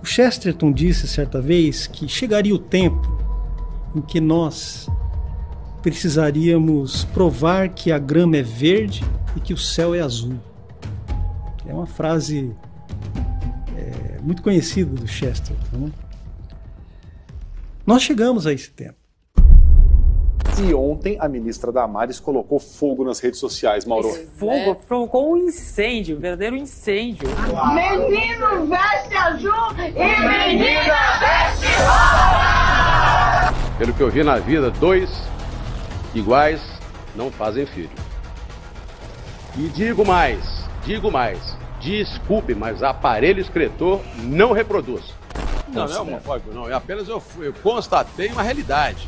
O Chesterton disse certa vez que chegaria o tempo em que nós precisaríamos provar que a grama é verde e que o céu é azul. É uma frase muito conhecida do Chesterton, né? Nós chegamos a esse tempo. E ontem a ministra Damares colocou fogo nas redes sociais, Mauro. Esse fogo provocou um incêndio, um verdadeiro incêndio. Menino veste azul e menina veste rosa! Pelo que eu vi na vida, 2 iguais não fazem filho. E digo mais, desculpe, mas aparelho excretor não reproduz. Não é homofóbico, não. É apenas eu constatei uma realidade.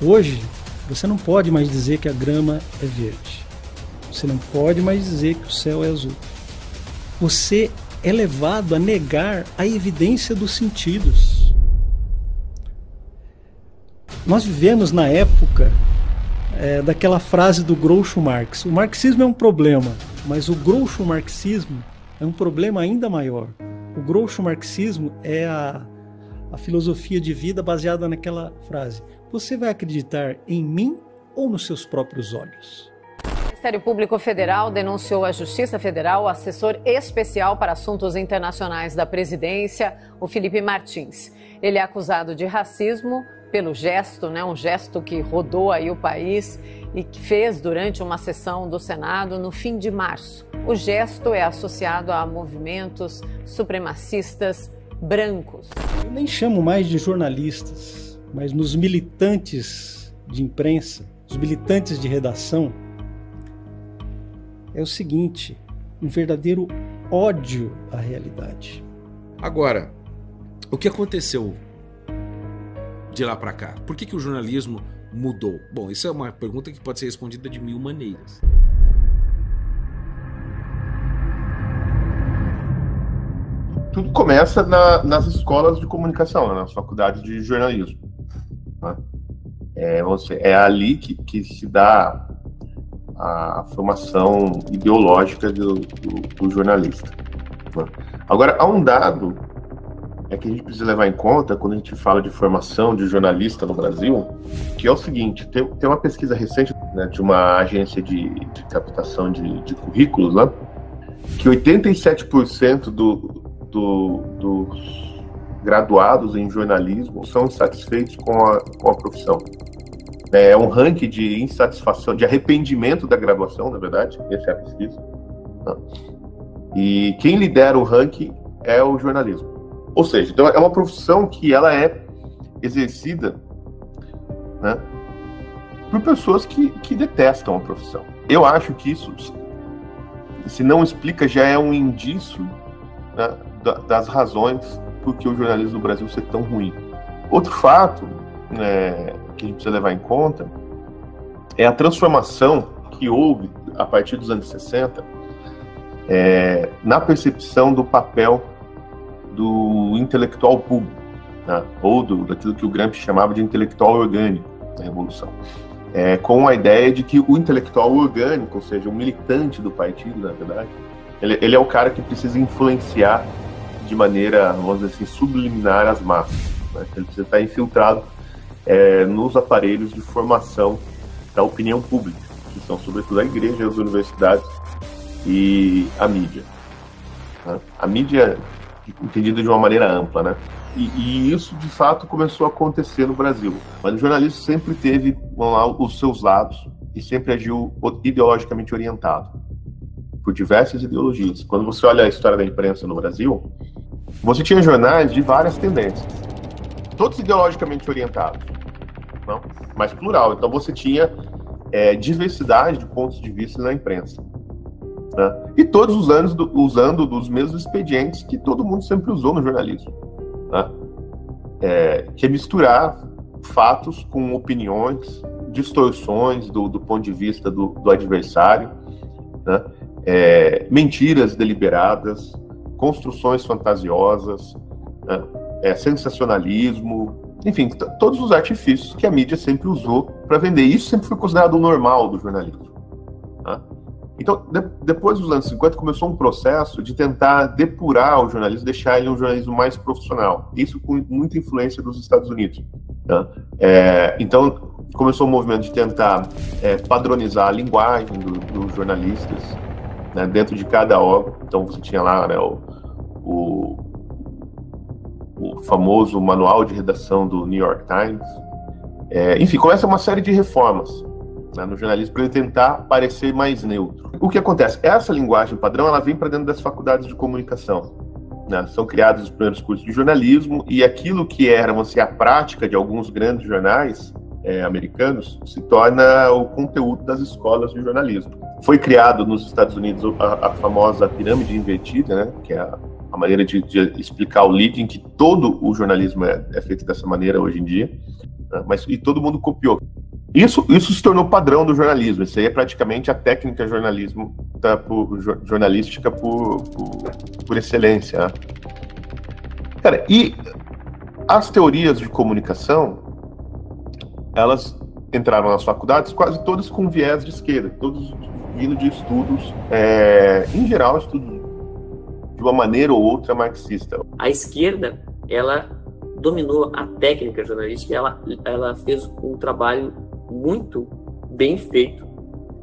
Hoje, você não pode mais dizer que a grama é verde. Você não pode mais dizer que o céu é azul. Você é levado a negar a evidência dos sentidos. Nós vivemos na época daquela frase do Groucho Marx. O marxismo é um problema, mas o Groucho marxismo é um problema ainda maior. O Groucho marxismo é a filosofia de vida baseada naquela frase: você vai acreditar em mim ou nos seus próprios olhos? O Ministério Público Federal denunciou à Justiça Federal o assessor especial para assuntos internacionais da presidência, o Felipe Martins. Ele é acusado de racismo pelo gesto, um gesto que rodou aí o país e que fez durante uma sessão do Senado no fim de março. O gesto é associado a movimentos supremacistas brancos. Eu nem chamo mais de jornalistas, mas nos militantes de imprensa, os militantes de redação, é o seguinte: um verdadeiro ódio à realidade. Agora, o que aconteceu de lá para cá? Por que o jornalismo mudou? Bom, isso é uma pergunta que pode ser respondida de 1000 maneiras. Tudo começa nas escolas de comunicação, nas faculdades de jornalismo. Né? É ali que se dá a formação ideológica do jornalista. Né? Agora, há um dado que a gente precisa levar em conta quando a gente fala de formação de jornalista no Brasil, que é o seguinte: tem uma pesquisa recente, né, de uma agência de captação de currículos, né, que 87% dos graduados em jornalismo são insatisfeitos com a profissão. É um ranking de insatisfação, de arrependimento da graduação, na verdade, essa é a pesquisa. E quem lidera o ranking é o jornalismo. Ou seja, então é uma profissão que ela é exercida, né, por pessoas que detestam a profissão. Eu acho que isso, se não explica, já é um indício, né, das razões por que o jornalismo no Brasil ser tão ruim. Outro fato, né, que a gente precisa levar em conta é a transformação que houve a partir dos anos 60 na percepção do papel do intelectual público, né, ou daquilo que o Gramsci chamava de intelectual orgânico na Revolução. Com a ideia de que o intelectual orgânico, ou seja, o militante do partido, na verdade, ele é o cara que precisa influenciar de maneira, vamos dizer assim, subliminar as massas. Né? Ele precisa estar infiltrado nos aparelhos de formação da opinião pública, que são sobretudo a igreja, as universidades e a mídia. Né? A mídia entendida de uma maneira ampla, né? E isso, de fato, começou a acontecer no Brasil. Mas o jornalismo sempre teve os seus lados e sempre agiu ideologicamente orientado por diversas ideologias. Quando você olha a história da imprensa no Brasil, você tinha jornais de várias tendências, todos ideologicamente orientados, não? Mas plural. Então você tinha diversidade de pontos de vista na imprensa. Né? E todos os anos usando dos mesmos expedientes que todo mundo sempre usou no jornalismo. Né? Que é misturar fatos com opiniões, distorções do ponto de vista do adversário, né? Mentiras deliberadas, construções fantasiosas, né? Sensacionalismo, enfim, todos os artifícios que a mídia sempre usou para vender. Isso sempre foi considerado o normal do jornalismo. Né? Então, depois dos anos 50, começou um processo de tentar depurar o jornalismo, deixar ele um jornalismo mais profissional. Isso com muita influência dos Estados Unidos. Tá? Então, começou um movimento de tentar padronizar a linguagem dos jornalistas, né, dentro de cada obra. Então, você tinha lá, né, o famoso manual de redação do New York Times. Enfim, começa uma série de reformas, né, no jornalismo para ele tentar parecer mais neutro. O que acontece? Essa linguagem padrão, ela vem para dentro das faculdades de comunicação, né? São criados os primeiros cursos de jornalismo, e aquilo que era, vamos dizer, a prática de alguns grandes jornais americanos se torna o conteúdo das escolas de jornalismo. Foi criado nos Estados Unidos a famosa pirâmide invertida, né, que é a maneira de explicar o leading, que todo o jornalismo é feito dessa maneira hoje em dia, né, e todo mundo copiou. Isso se tornou padrão do jornalismo. Isso aí é praticamente a técnica jornalística por excelência, né? Cara, e as teorias de comunicação, elas entraram nas faculdades quase todas com viés de esquerda, todos vindo de estudos, em geral, estudos de uma maneira ou outra marxista. A esquerda, ela dominou a técnica jornalística, ela fez um trabalho muito bem feito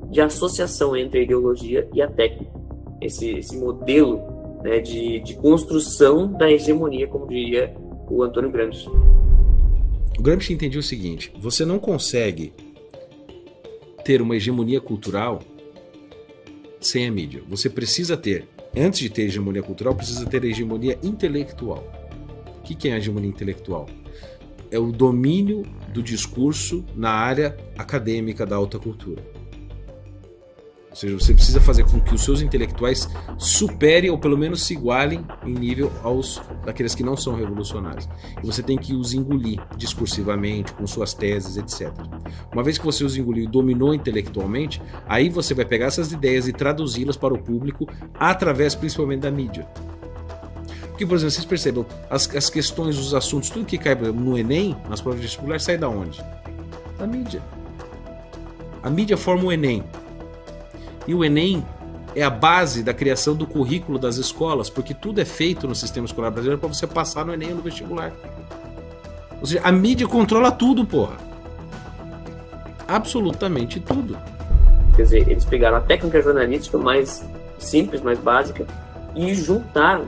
de associação entre a ideologia e a técnica. Esse modelo, né, de construção da hegemonia, como diria o Antônio Gramsci. O Gramsci entendia o seguinte: você não consegue ter uma hegemonia cultural sem a mídia. Você precisa ter, antes de ter hegemonia cultural, precisa ter hegemonia intelectual. O que é a hegemonia intelectual? É o domínio do discurso na área acadêmica da alta cultura. Ou seja, você precisa fazer com que os seus intelectuais superem ou pelo menos se igualem em nível aos daqueles que não são revolucionários. E você tem que os engolir discursivamente, com suas teses, etc. Uma vez que você os engoliu e dominou intelectualmente, aí você vai pegar essas ideias e traduzi-las para o público através principalmente da mídia. Porque, por exemplo, vocês percebam, as questões, os assuntos, tudo que cai no Enem, nas provas vestibulares, sai da onde? Da mídia. A mídia forma o Enem. E o Enem é a base da criação do currículo das escolas, porque tudo é feito no sistema escolar brasileiro para você passar no Enem ou no vestibular. Ou seja, a mídia controla tudo, porra. Absolutamente tudo. Quer dizer, eles pegaram a técnica jornalística mais simples, mais básica, e juntaram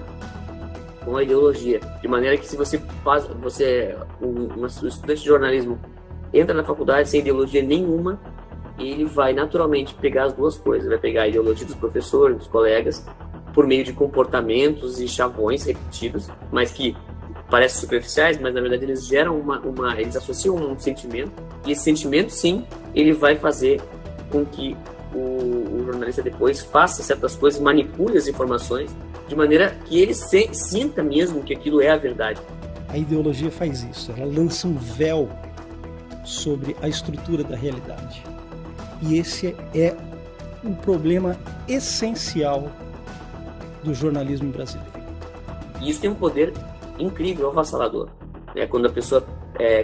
com a ideologia, de maneira que se você um estudante de jornalismo entra na faculdade sem ideologia nenhuma, ele vai naturalmente pegar as duas coisas, vai pegar a ideologia dos professores, dos colegas, por meio de comportamentos e chavões repetidos, mas que parecem superficiais, mas na verdade eles geram eles associam um sentimento, e esse sentimento, sim, ele vai fazer com que o jornalista depois faça certas coisas, manipule as informações, de maneira que ele sinta mesmo que aquilo é a verdade. A ideologia faz isso, ela lança um véu sobre a estrutura da realidade. E esse é um problema essencial do jornalismo brasileiro. E isso tem um poder incrível, avassalador. Quando a pessoa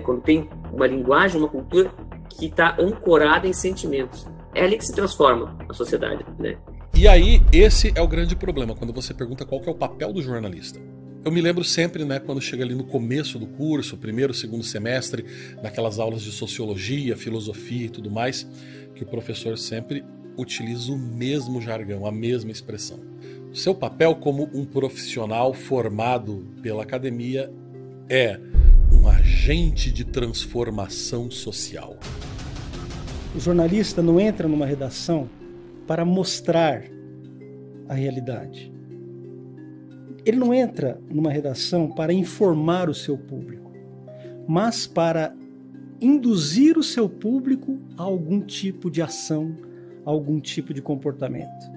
quando tem uma linguagem, uma cultura que está ancorada em sentimentos. É ali que se transforma a sociedade, né? E aí, esse é o grande problema, quando você pergunta qual que é o papel do jornalista. Eu me lembro sempre, né, quando chega ali no começo do curso, primeiro, segundo semestre, naquelas aulas de sociologia, filosofia e tudo mais, que o professor sempre utiliza o mesmo jargão, a mesma expressão. O seu papel como um profissional formado pela academia é um agente de transformação social. O jornalista não entra numa redação para mostrar a realidade. Ele não entra numa redação para informar o seu público, mas para induzir o seu público a algum tipo de ação, a algum tipo de comportamento.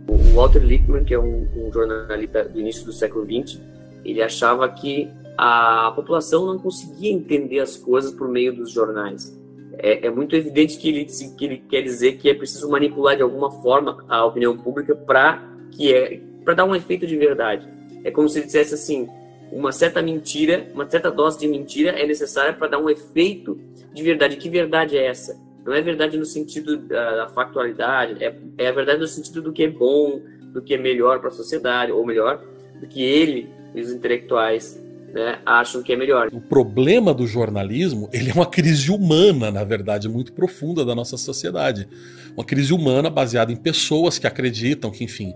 O Walter Lippmann, que é um jornalista do início do século XX, ele achava que a população não conseguia entender as coisas por meio dos jornais. É muito evidente que ele quer dizer que é preciso manipular de alguma forma a opinião pública para dar um efeito de verdade. É como se ele dissesse assim, uma certa mentira, uma certa dose de mentira é necessária para dar um efeito de verdade. Que verdade é essa? Não é verdade no sentido da factualidade, é a verdade no sentido do que é bom, do que é melhor para a sociedade, ou melhor, do que ele e os intelectuais, né, acham que é melhor. O problema do jornalismo, ele é uma crise humana, na verdade, muito profunda da nossa sociedade. Uma crise humana baseada em pessoas que acreditam que, enfim,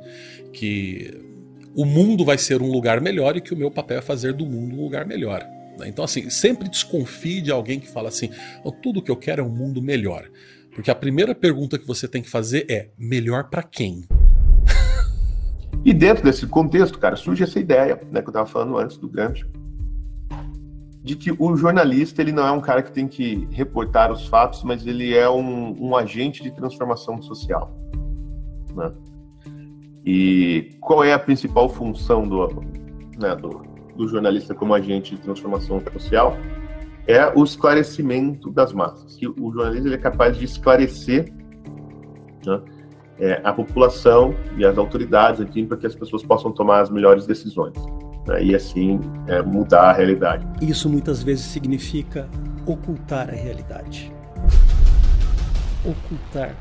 que o mundo vai ser um lugar melhor e que o meu papel é fazer do mundo um lugar melhor. Então, assim, sempre desconfie de alguém que fala assim, tudo que eu quero é um mundo melhor. Porque a primeira pergunta que você tem que fazer é, melhor para quem? E dentro desse contexto, cara, surge essa ideia, né, que eu estava falando antes do Gramsci, de que o jornalista, ele não é um cara que tem que reportar os fatos, mas ele é um agente de transformação social, né? E qual é a principal função do jornalista como agente de transformação social? É o esclarecimento das massas. Que o jornalista, ele é capaz de esclarecer, né, a população e as autoridades, enfim, para que as pessoas possam tomar as melhores decisões, né, e assim mudar a realidade. Isso muitas vezes significa ocultar a realidade. Ocultar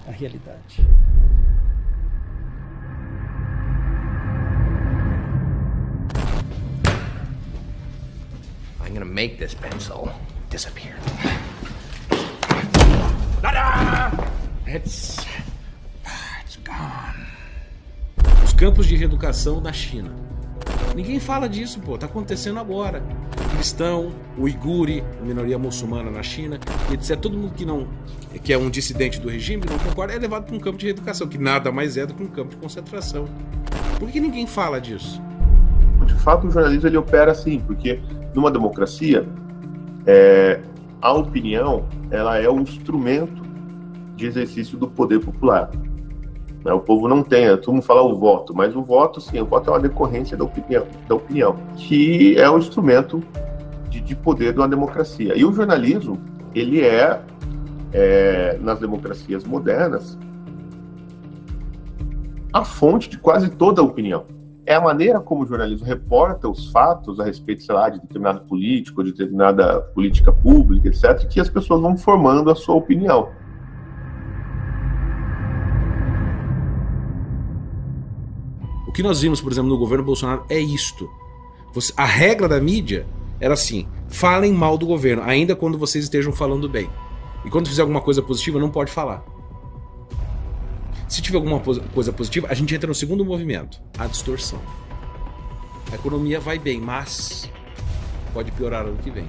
a realidade. I'm gonna make this pencil disappear. It's gone. Os campos de reeducação na China. Ninguém fala disso, pô. Tá acontecendo agora. Cristão, uigure, minoria muçulmana na China, etc. Todo mundo que é um dissidente do regime, não concorda, é levado para um campo de reeducação, que nada mais é do que um campo de concentração. Por que ninguém fala disso? De fato, o jornalismo, ele opera assim, porque numa democracia, a opinião, ela é um instrumento de exercício do poder popular. O povo não tem, todo mundo fala o voto, mas o voto, sim, o voto é uma decorrência da opinião, que é um instrumento de poder de uma democracia. E o jornalismo, ele nas democracias modernas, a fonte de quase toda a opinião. É a maneira como o jornalismo reporta os fatos a respeito, sei lá, de determinado político, de determinada política pública, etc., que as pessoas vão formando a sua opinião. O que nós vimos, por exemplo, no governo Bolsonaro é isto. A regra da mídia era assim, falem mal do governo, ainda quando vocês estejam falando bem. E quando fizer alguma coisa positiva, não pode falar. Se tiver alguma coisa positiva, a gente entra no segundo movimento, a distorção. A economia vai bem, mas pode piorar ano que vem.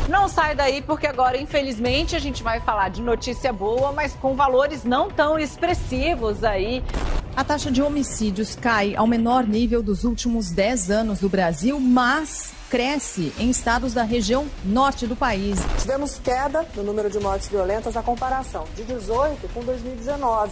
Não sai daí, porque agora, infelizmente, a gente vai falar de notícia boa, mas com valores não tão expressivos aí. A taxa de homicídios cai ao menor nível dos últimos 10 anos do Brasil, mas cresce em estados da região norte do país. Tivemos queda no número de mortes violentas na comparação de 2018 com 2019.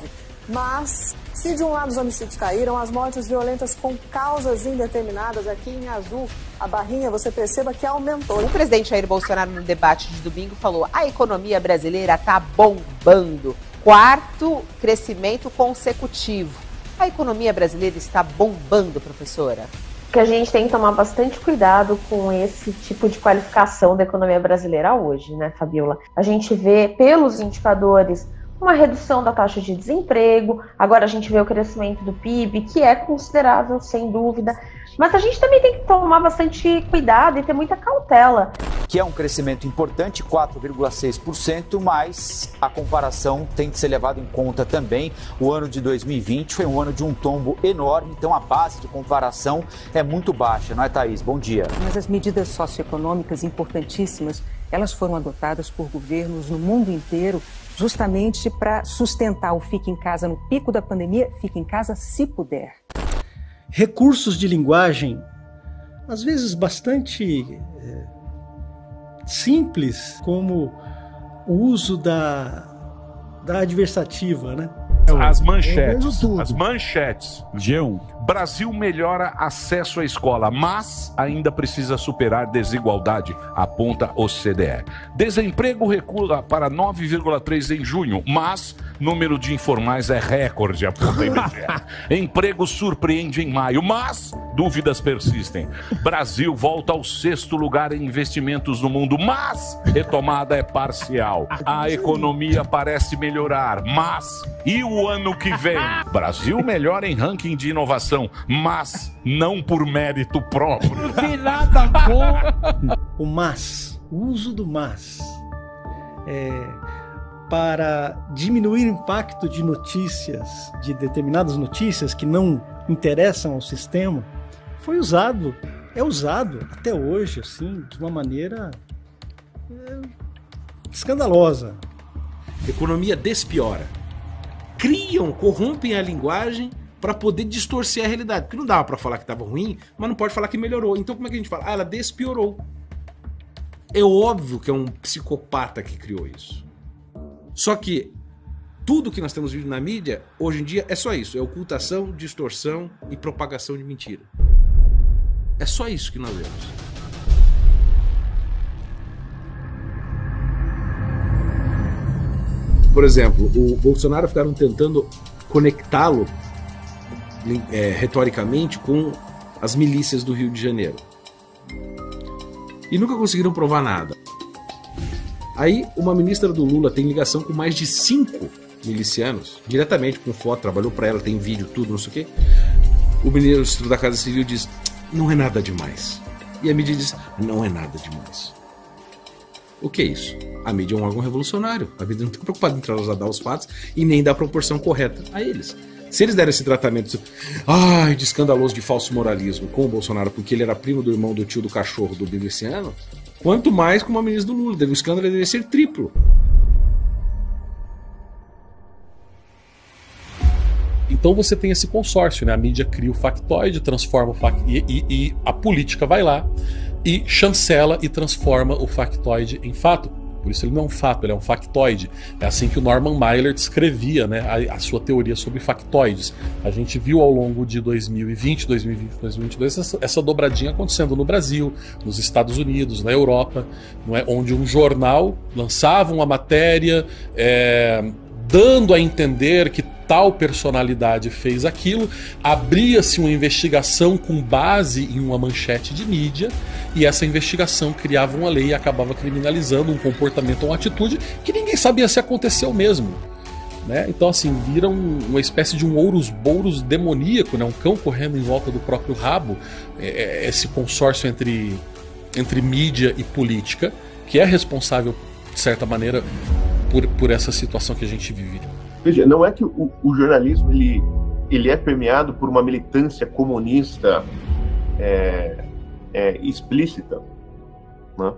Mas, se de um lado os homicídios caíram, as mortes violentas com causas indeterminadas, aqui em azul, a barrinha, você perceba que aumentou. O presidente Jair Bolsonaro, no debate de domingo, falou: a economia brasileira está bombando. 4º crescimento consecutivo. A economia brasileira está bombando, professora? Que a gente tem que tomar bastante cuidado com esse tipo de qualificação da economia brasileira hoje, né, Fabiola? A gente vê pelos indicadores uma redução da taxa de desemprego, agora a gente vê o crescimento do PIB, que é considerável, sem dúvida, mas a gente também tem que tomar bastante cuidado e ter muita cautela. Que é um crescimento importante, 4,6%, mas a comparação tem que ser levada em conta também. O ano de 2020 foi um ano de um tombo enorme, então a base de comparação é muito baixa, não é, Thaís? Bom dia. Mas as medidas socioeconômicas importantíssimas, elas foram adotadas por governos no mundo inteiro, justamente para sustentar o fique em casa no pico da pandemia, fique em casa se puder. Recursos de linguagem, às vezes bastante simples, como o uso da adversativa, né? As manchetes. G1. Brasil melhora acesso à escola, mas ainda precisa superar desigualdade, aponta OCDE. Desemprego recua para 9,3 em junho, mas número de informais é recorde, aponta IBGE. Emprego surpreende em maio, mas dúvidas persistem. Brasil volta ao 6º lugar em investimentos no mundo, mas retomada é parcial. A economia parece melhorar, mas e o ano que vem? Brasil melhora em ranking de inovação, mas não por mérito próprio. O uso do mas, para diminuir o impacto de notícias, de determinadas notícias que não interessam ao sistema, é usado até hoje, assim, de uma maneira escandalosa. Economia despiora. Corrompem a linguagem para poder distorcer a realidade. Porque não dava para falar que estava ruim, mas não pode falar que melhorou. Então como é que a gente fala? Ela despiorou. É óbvio que é um psicopata que criou isso. Só que tudo que nós temos visto na mídia, hoje em dia, é só isso. É ocultação, distorção e propagação de mentira. É só isso que nós vemos. Por exemplo, o Bolsonaro ficaram tentando conectá-lo retoricamente com as milícias do Rio de Janeiro. E nunca conseguiram provar nada. Aí uma ministra do Lula tem ligação com mais de 5 milicianos, diretamente com foto, trabalhou para ela, tem vídeo, tudo, não sei o quê. O ministro da Casa Civil diz, não é nada demais. E a mídia diz, não é nada demais. O que é isso? A mídia é um órgão revolucionário. A mídia não está preocupada em trasladar os fatos e nem dar a proporção correta a eles. Se eles deram esse tratamento de escandaloso de falso moralismo com o Bolsonaro, porque ele era primo do irmão do tio do cachorro do miliciano, quanto mais com uma ministra do Lula. O escândalo deveria ser triplo. Então você tem esse consórcio, né? A mídia cria o factoide, transforma o e a política vai lá e chancela e transforma o factoide em fato. Por isso ele não é um fato, ele é um factoide. É assim que o Norman Mailer descrevia, né, a sua teoria sobre factoides. A gente viu ao longo de 2020, 2022, essa dobradinha acontecendo no Brasil, nos Estados Unidos, na Europa, não é? Onde um jornal lançava uma matéria dando a entender que tal personalidade fez aquilo, abria-se uma investigação com base em uma manchete de mídia, e essa investigação criava uma lei e acabava criminalizando um comportamento ou uma atitude que ninguém sabia se aconteceu mesmo. Né? Então, assim, vira uma espécie de um ouros-bouros demoníaco, né? Um cão correndo em volta do próprio rabo, esse consórcio entre mídia e política, que é responsável, de certa maneira, por essa situação que a gente vive. Veja, não é que o jornalismo ele é permeado por uma militância comunista explícita, né?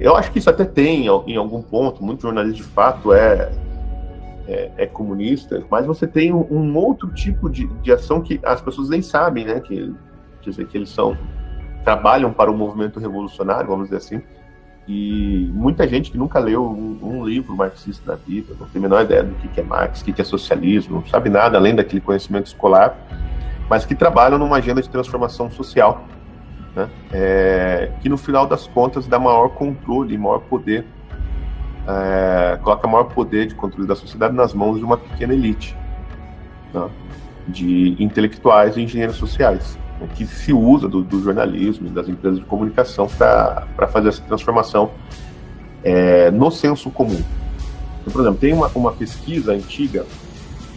Eu acho que isso até tem em algum ponto, muito jornalista de fato é comunista, mas você tem um outro tipo de ação que as pessoas nem sabem, né? Que eles trabalham para o movimento revolucionário, vamos dizer assim. E muita gente que nunca leu um livro marxista na vida, não tem a menor ideia do que é Marx, o que é socialismo, não sabe nada além daquele conhecimento escolar, mas que trabalham numa agenda de transformação social, né? Que no final das contas dá maior controle, maior poder, coloca maior poder de controle da sociedade nas mãos de uma pequena elite, né? De intelectuais e engenheiros sociais, que se usa do jornalismo e das empresas de comunicação para fazer essa transformação no senso comum. Então, por exemplo, tem uma pesquisa antiga,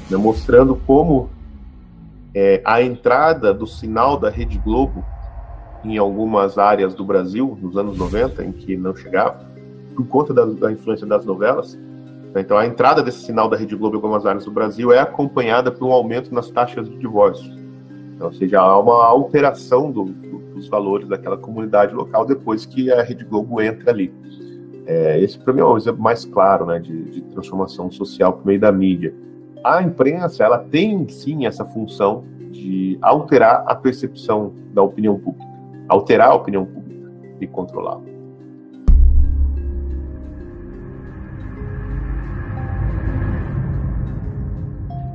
né, mostrando como a entrada do sinal da Rede Globo em algumas áreas do Brasil, nos anos 90, em que não chegava, por conta da influência das novelas. Né, então, a entrada desse sinal da Rede Globo em algumas áreas do Brasil é acompanhada por um aumento nas taxas de divórcio. Ou seja, há uma alteração dos valores daquela comunidade local depois que a Rede Globo entra ali. Esse, para mim, é o exemplo mais claro, né, de transformação social por meio da mídia. A imprensa, ela tem, sim, essa função de alterar a percepção da opinião pública, alterar a opinião pública e controlá-la.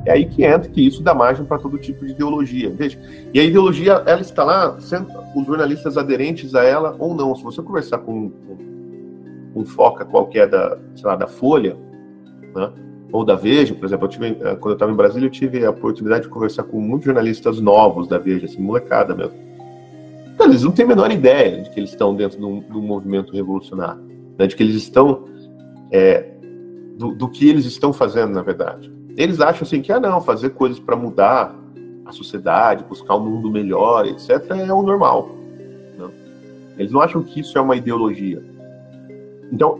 É aí que entra, que isso dá margem para todo tipo de ideologia. Veja, e a ideologia, ela está lá, sendo os jornalistas aderentes a ela ou não. Se você conversar com um foca qualquer da Folha, né, ou da Veja, por exemplo, quando eu estava em Brasília, eu tive a oportunidade de conversar com muitos jornalistas novos da Veja, assim, molecada mesmo. Então, eles não têm a menor ideia de que eles estão dentro de um movimento revolucionário, né, de que eles estão, do que eles estão fazendo, na verdade. Eles acham assim que, não, fazer coisas para mudar a sociedade, buscar um mundo melhor, etc., é o normal. Né? Eles não acham que isso é uma ideologia. Então,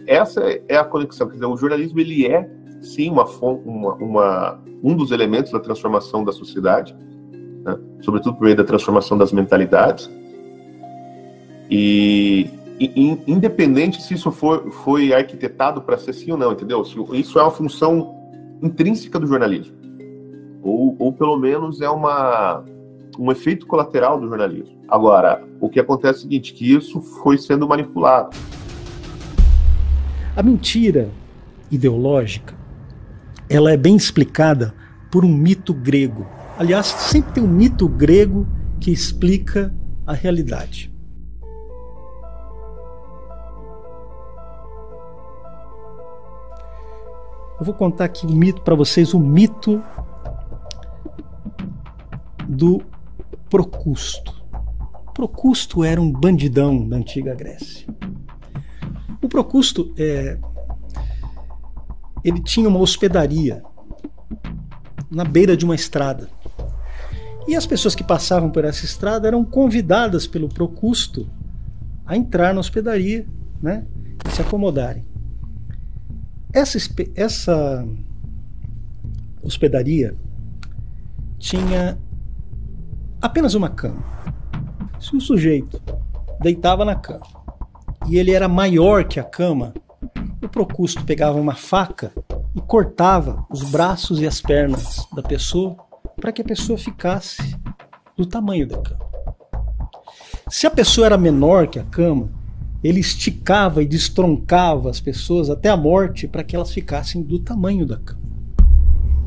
essa é a conexão. Quer dizer, o jornalismo, ele é, sim, um dos elementos da transformação da sociedade, né? Sobretudo por meio da transformação das mentalidades. E independente se isso foi arquitetado para ser sim ou não, entendeu? Isso é uma função intrínseca do jornalismo. Ou pelo menos é um efeito colateral do jornalismo. Agora, o que acontece é o seguinte, que isso foi sendo manipulado. A mentira ideológica, ela é bem explicada por um mito grego. Aliás, sempre tem um mito grego que explica a realidade. Eu vou contar aqui um mito para vocês, o mito do Procusto. Procusto era um bandidão da antiga Grécia. O Procusto, ele tinha uma hospedaria na beira de uma estrada. E as pessoas que passavam por essa estrada eram convidadas pelo Procusto a entrar na hospedaria, né, e se acomodarem. Essa hospedaria tinha apenas uma cama. Se o sujeito deitava na cama e ele era maior que a cama, o Procusto pegava uma faca e cortava os braços e as pernas da pessoa para que a pessoa ficasse do tamanho da cama. Se a pessoa era menor que a cama, ele esticava e destroncava as pessoas até a morte para que elas ficassem do tamanho da cama.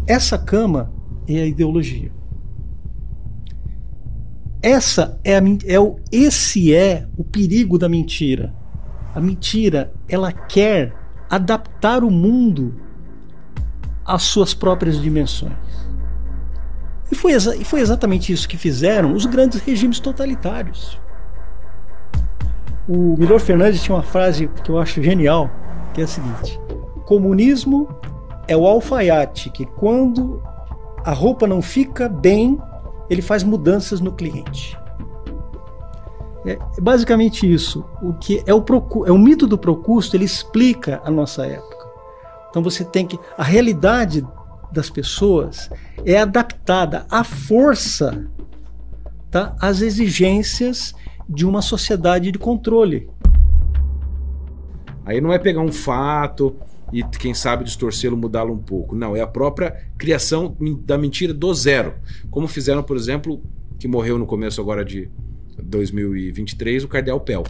Essa cama é a ideologia. Esse é o perigo da mentira. A mentira, ela quer adaptar o mundo às suas próprias dimensões. E foi exatamente isso que fizeram os grandes regimes totalitários. O Milor Fernandes tinha uma frase que eu acho genial, que é a seguinte: comunismo é o alfaiate que, quando a roupa não fica bem, ele faz mudanças no cliente. É basicamente isso. O que é o mito do Procusto, ele explica a nossa época. Então você tem que... A realidade das pessoas é adaptada à força, tá, às exigências de uma sociedade de controle. Aí não é pegar um fato e, quem sabe, distorcê-lo, mudá-lo um pouco. Não, é a própria criação da mentira do zero. Como fizeram, por exemplo, que morreu no começo agora de 2023, o Cardeal Pell,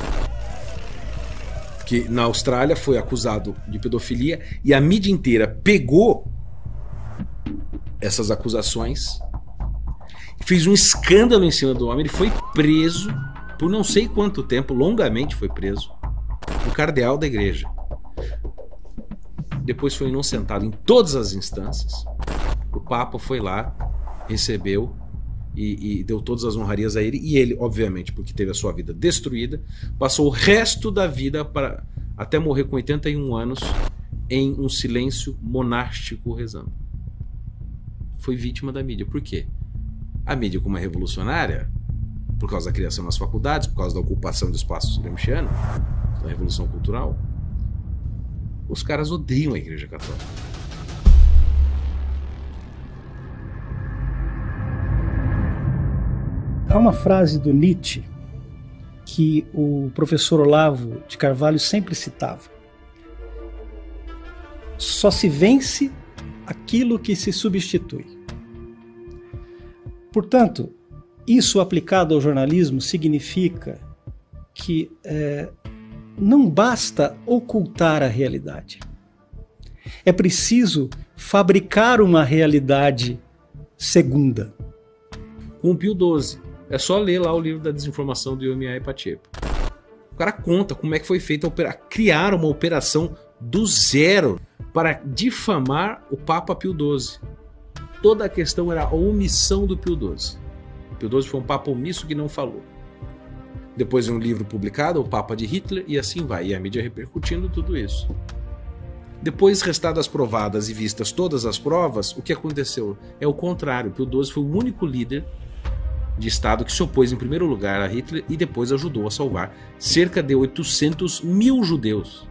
que na Austrália foi acusado de pedofilia e a mídia inteira pegou essas acusações, fez um escândalo em cima do homem, ele foi preso por não sei quanto tempo, longamente foi preso, o cardeal da igreja. Depois foi inocentado em todas as instâncias. O Papa foi lá, recebeu e deu todas as honrarias a ele. E ele, obviamente, porque teve a sua vida destruída, passou o resto da vida, até morrer com 81 anos, em um silêncio monástico rezando. Foi vítima da mídia. Por quê? A mídia, como é revolucionária, por causa da criação nas faculdades, por causa da ocupação do espaço gramsciano, da Revolução Cultural, os caras odeiam a Igreja Católica. Há uma frase do Nietzsche que o professor Olavo de Carvalho sempre citava: só se vence aquilo que se substitui. Portanto, isso aplicado ao jornalismo significa que não basta ocultar a realidade. É preciso fabricar uma realidade segunda. Com o Pio XII, é só ler lá o livro da desinformação do Yomiai Pacheco. O cara conta como é que foi feita criar uma operação do zero. para difamar o Papa Pio XII. Toda a questão era a omissão do Pio XII. O Pio XII foi um Papa omisso que não falou. Depois de um livro publicado, o Papa de Hitler, e assim vai. E a mídia repercutindo tudo isso. Depois, restadas provadas e vistas todas as provas, o que aconteceu? É o contrário. Pio XII foi o único líder de Estado que se opôs em primeiro lugar a Hitler e depois ajudou a salvar cerca de 800 mil judeus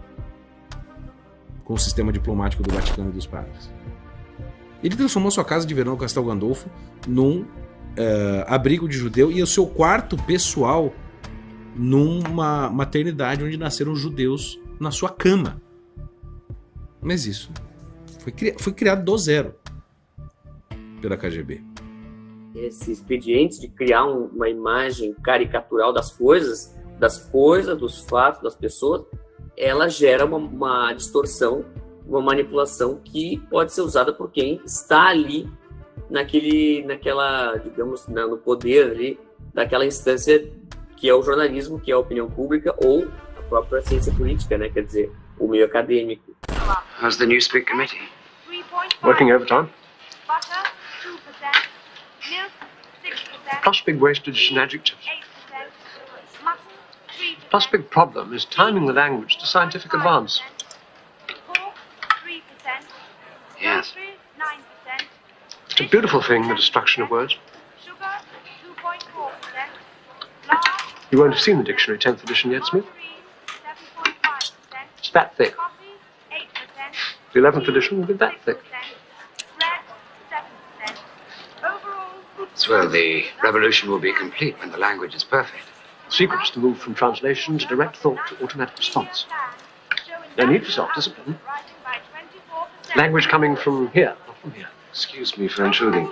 com o sistema diplomático do Vaticano e dos padres. Ele transformou sua casa de verão, Castel Gandolfo, num abrigo de judeu e o seu quarto pessoal numa maternidade onde nasceram judeus na sua cama. Mas isso foi criado do zero pela KGB. Esse expediente de criar uma imagem caricatural das coisas, dos fatos, das pessoas, ela gera uma distorção, uma manipulação que pode ser usada por quem está ali naquela, digamos, no poder ali, daquela instância que é o jornalismo, que é a opinião pública ou a própria ciência política, né? Quer dizer, o meio acadêmico. How's the Newspeak committee? Working overtime. Plus big wastage in adjectives. Plus big problem is timing the language to scientific advance. Yes. It's a beautiful thing, the destruction of words. You won't have seen the dictionary, 10th edition yet, Smith? It's that thick. The 11th edition will be that thick. So the revolution will be complete when the language is perfect. The secret is to move from translation to direct thought to automatic response. No need for self-discipline. Language coming from here, not from here. Excuse me for intruding,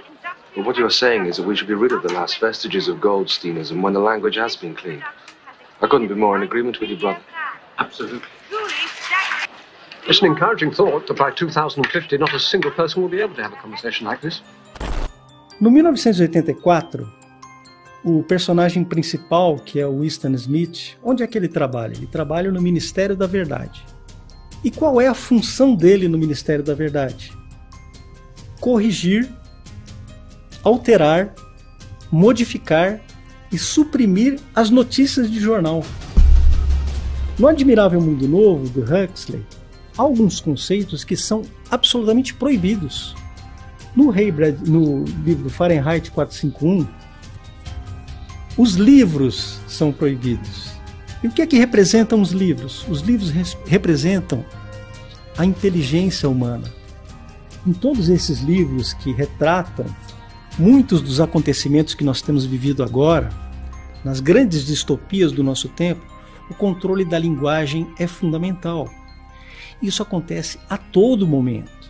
but what you're saying is that we should be rid of the last vestiges of Goldsteinism when the language has been cleaned. I couldn't be more in agreement with you, brother. Absolutely. It's an encouraging thought that by 2050 not a single person will be able to have a conversation like this. No 1984, o personagem principal, que é o Winston Smith, onde é que ele trabalha? Ele trabalha no Ministério da Verdade. E qual é a função dele no Ministério da Verdade? Corrigir, alterar, modificar e suprimir as notícias de jornal. No Admirável Mundo Novo, do Huxley, há alguns conceitos que são absolutamente proibidos. No livro Fahrenheit 451, os livros são proibidos. E o que é que representam os livros? Os livros representam a inteligência humana. Em todos esses livros que retratam muitos dos acontecimentos que nós temos vivido agora, nas grandes distopias do nosso tempo, o controle da linguagem é fundamental. Isso acontece a todo momento.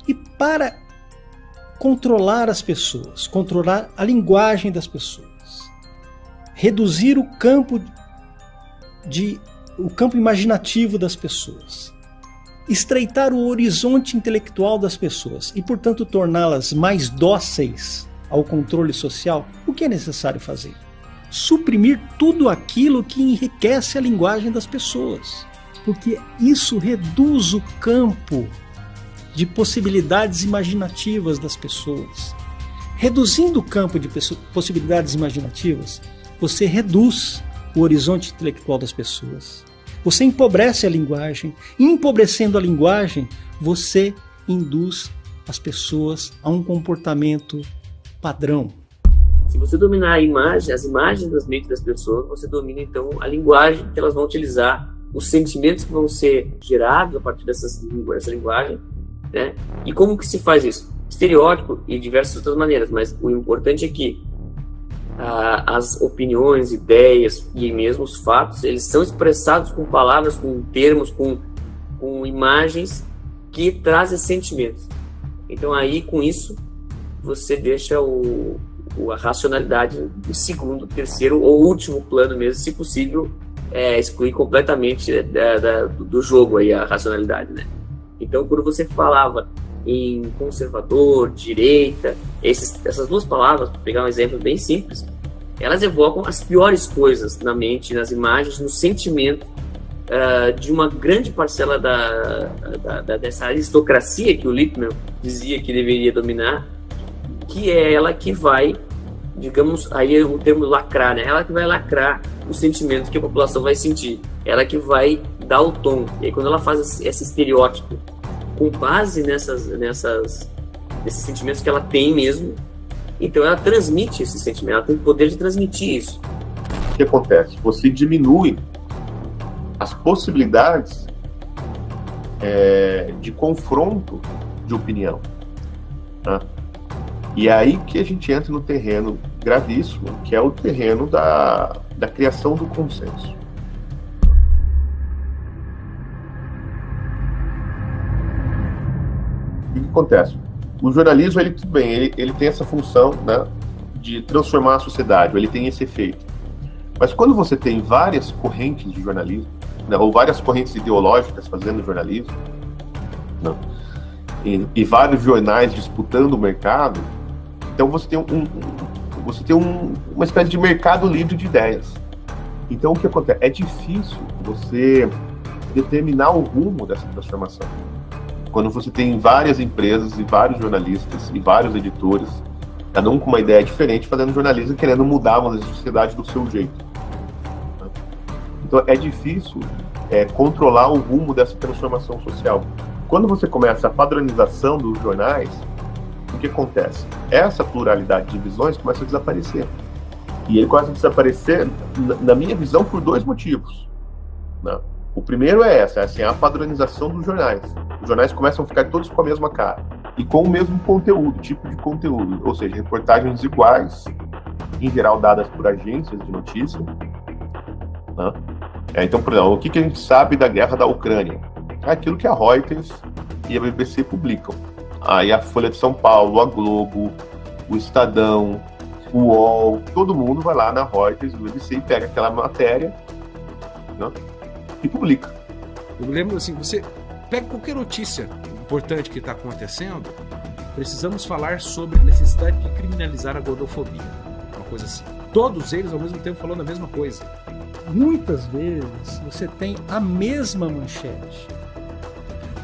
E para controlar as pessoas, controlar a linguagem das pessoas, reduzir o campo imaginativo das pessoas, estreitar o horizonte intelectual das pessoas e, portanto, torná-las mais dóceis ao controle social, o que é necessário fazer? Suprimir tudo aquilo que enriquece a linguagem das pessoas, porque isso reduz o campo de possibilidades imaginativas das pessoas. Reduzindo o campo de possibilidades imaginativas, você reduz o horizonte intelectual das pessoas. Você empobrece a linguagem. E, empobrecendo a linguagem, você induz as pessoas a um comportamento padrão. Se você dominar as imagens das mentes das pessoas, você domina então a linguagem que elas vão utilizar, os sentimentos que vão ser gerados a partir dessa linguagem, né? E como que se faz isso? Estereótipo e diversas outras maneiras, mas o importante é que as opiniões, ideias e mesmo os fatos, eles são expressados com palavras, com termos, com imagens que trazem sentimentos. Então aí, com isso, você deixa a racionalidade em segundo, terceiro ou último plano mesmo, se possível, excluir completamente do jogo aí a racionalidade, né? Então, quando você falava em conservador, direita, essas duas palavras, para pegar um exemplo bem simples, elas evocam as piores coisas na mente, nas imagens, no sentimento de uma grande parcela dessa aristocracia que o Lippmann dizia que deveria dominar, que é ela que vai, digamos, aí é o termo lacrar, né? Ela que vai lacrar o sentimento que a população vai sentir. Ela que vai dar o tom. E aí quando ela faz esse estereótipo com base nesses sentimentos que ela tem mesmo, então ela transmite esse sentimento, ela tem o poder de transmitir isso. O que acontece? Você diminui as possibilidades de confronto de opinião, né? E é aí que a gente entra no terreno gravíssimo, que é o terreno da criação do consenso. O que acontece? O jornalismo, tudo bem, ele tem essa função, né, de transformar a sociedade, ele tem esse efeito. Mas quando você tem várias correntes de jornalismo, né, ou várias correntes ideológicas fazendo jornalismo, né, e vários jornais disputando o mercado, então você tem uma espécie de mercado livre de ideias. Então o que acontece? É difícil você determinar o rumo dessa transformação. Quando você tem várias empresas e vários jornalistas e vários editores, cada um com uma ideia diferente, fazendo jornalismo e querendo mudar a sociedade do seu jeito. Então é difícil controlar o rumo dessa transformação social. Quando você começa a padronização dos jornais, o que acontece? Essa pluralidade de visões começa a desaparecer. E ele começa a desaparecer, na minha visão, por dois motivos, né? O primeiro é a padronização dos jornais. Os jornais começam a ficar todos com a mesma cara e com o mesmo conteúdo, tipo de conteúdo, ou seja, reportagens iguais, em geral dadas por agências de notícia, né? Então, por exemplo, o que a gente sabe da guerra da Ucrânia? É aquilo que a Reuters e a BBC publicam. Aí a Folha de São Paulo, a Globo, o Estadão, o UOL, todo mundo vai lá na Reuters e BBC e pega aquela matéria, né, e publica. Eu lembro assim, você pega qualquer notícia importante que está acontecendo, precisamos falar sobre a necessidade de criminalizar a gordofobia. Uma coisa assim. Todos eles ao mesmo tempo falando a mesma coisa. Muitas vezes você tem a mesma manchete,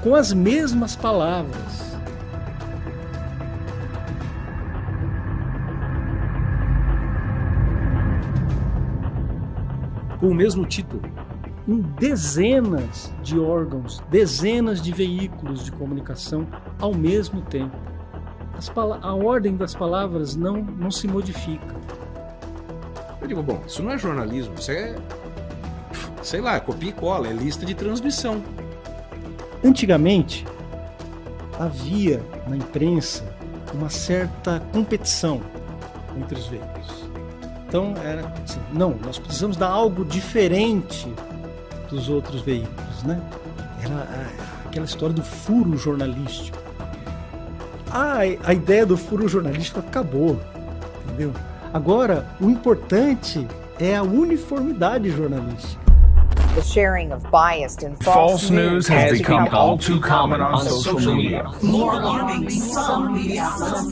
com as mesmas palavras. Com o mesmo título. Em dezenas de órgãos, dezenas de veículos de comunicação ao mesmo tempo. A ordem das palavras não se modifica. Eu digo, bom, isso não é jornalismo, isso é, sei lá, copia e cola, é lista de transmissão. Antigamente, havia na imprensa uma certa competição entre os veículos. Então, era assim, não, nós precisamos dar algo diferente dos outros veículos, né? Era aquela história do furo jornalístico. A ideia do furo jornalístico acabou, entendeu? Agora, o importante é a uniformidade jornalística. The sharing of biased and false news has become all too common on social media. More alarming, some media are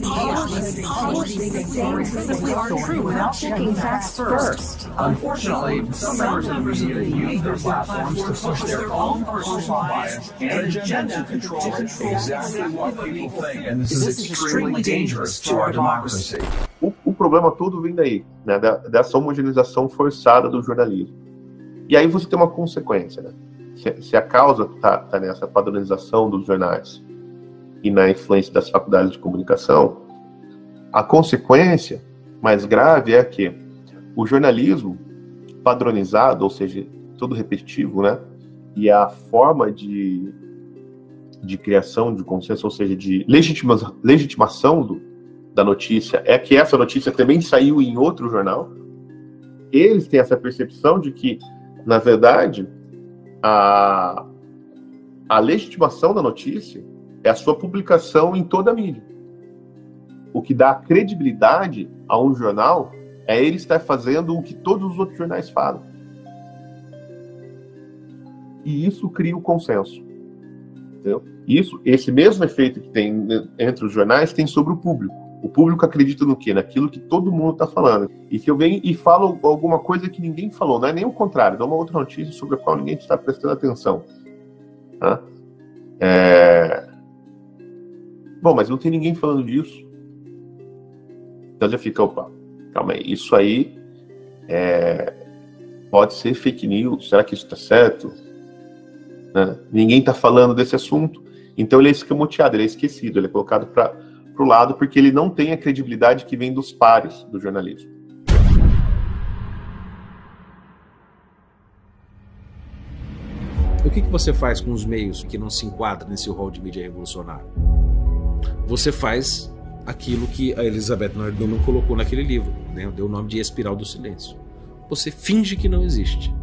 true without checking facts first. Unfortunately, some members of the media use their platforms to push their own personal bias and agenda to control exactly what people think, and this is extremely dangerous to our democracy. O problema todo vem daí, né, dessa homogeneização forçada do jornalismo. E aí você tem uma consequência, né? Se a causa tá nessa padronização dos jornais e na influência das faculdades de comunicação, a consequência mais grave é que o jornalismo padronizado, ou seja, todo repetitivo, né? E a forma de criação de consenso, ou seja, de legitimação da notícia, é que essa notícia também saiu em outro jornal. Eles têm essa percepção de que, na verdade, a legitimação da notícia é a sua publicação em toda a mídia. O que dá credibilidade a um jornal é ele estar fazendo o que todos os outros jornais falam. E isso cria o consenso. Entendeu? Esse mesmo efeito que tem entre os jornais tem sobre o público. O público acredita no quê? Naquilo que todo mundo está falando. E se eu venho e falo alguma coisa que ninguém falou, não é nem o contrário, dá uma outra notícia sobre a qual ninguém está prestando atenção. Tá? Bom, mas não tem ninguém falando disso. Então já fica, opa, calma aí, isso aí pode ser fake news, será que isso está certo? Né? Ninguém está falando desse assunto, então ele é escamoteado, ele é esquecido, ele é colocado para o lado porque ele não tem a credibilidade que vem dos pares do jornalismo. O que você faz com os meios que não se enquadram nesse rol de mídia revolucionária? Você faz aquilo que a Elizabeth Nordman colocou naquele livro, né? Deu o nome de Espiral do Silêncio. Você finge que não existe.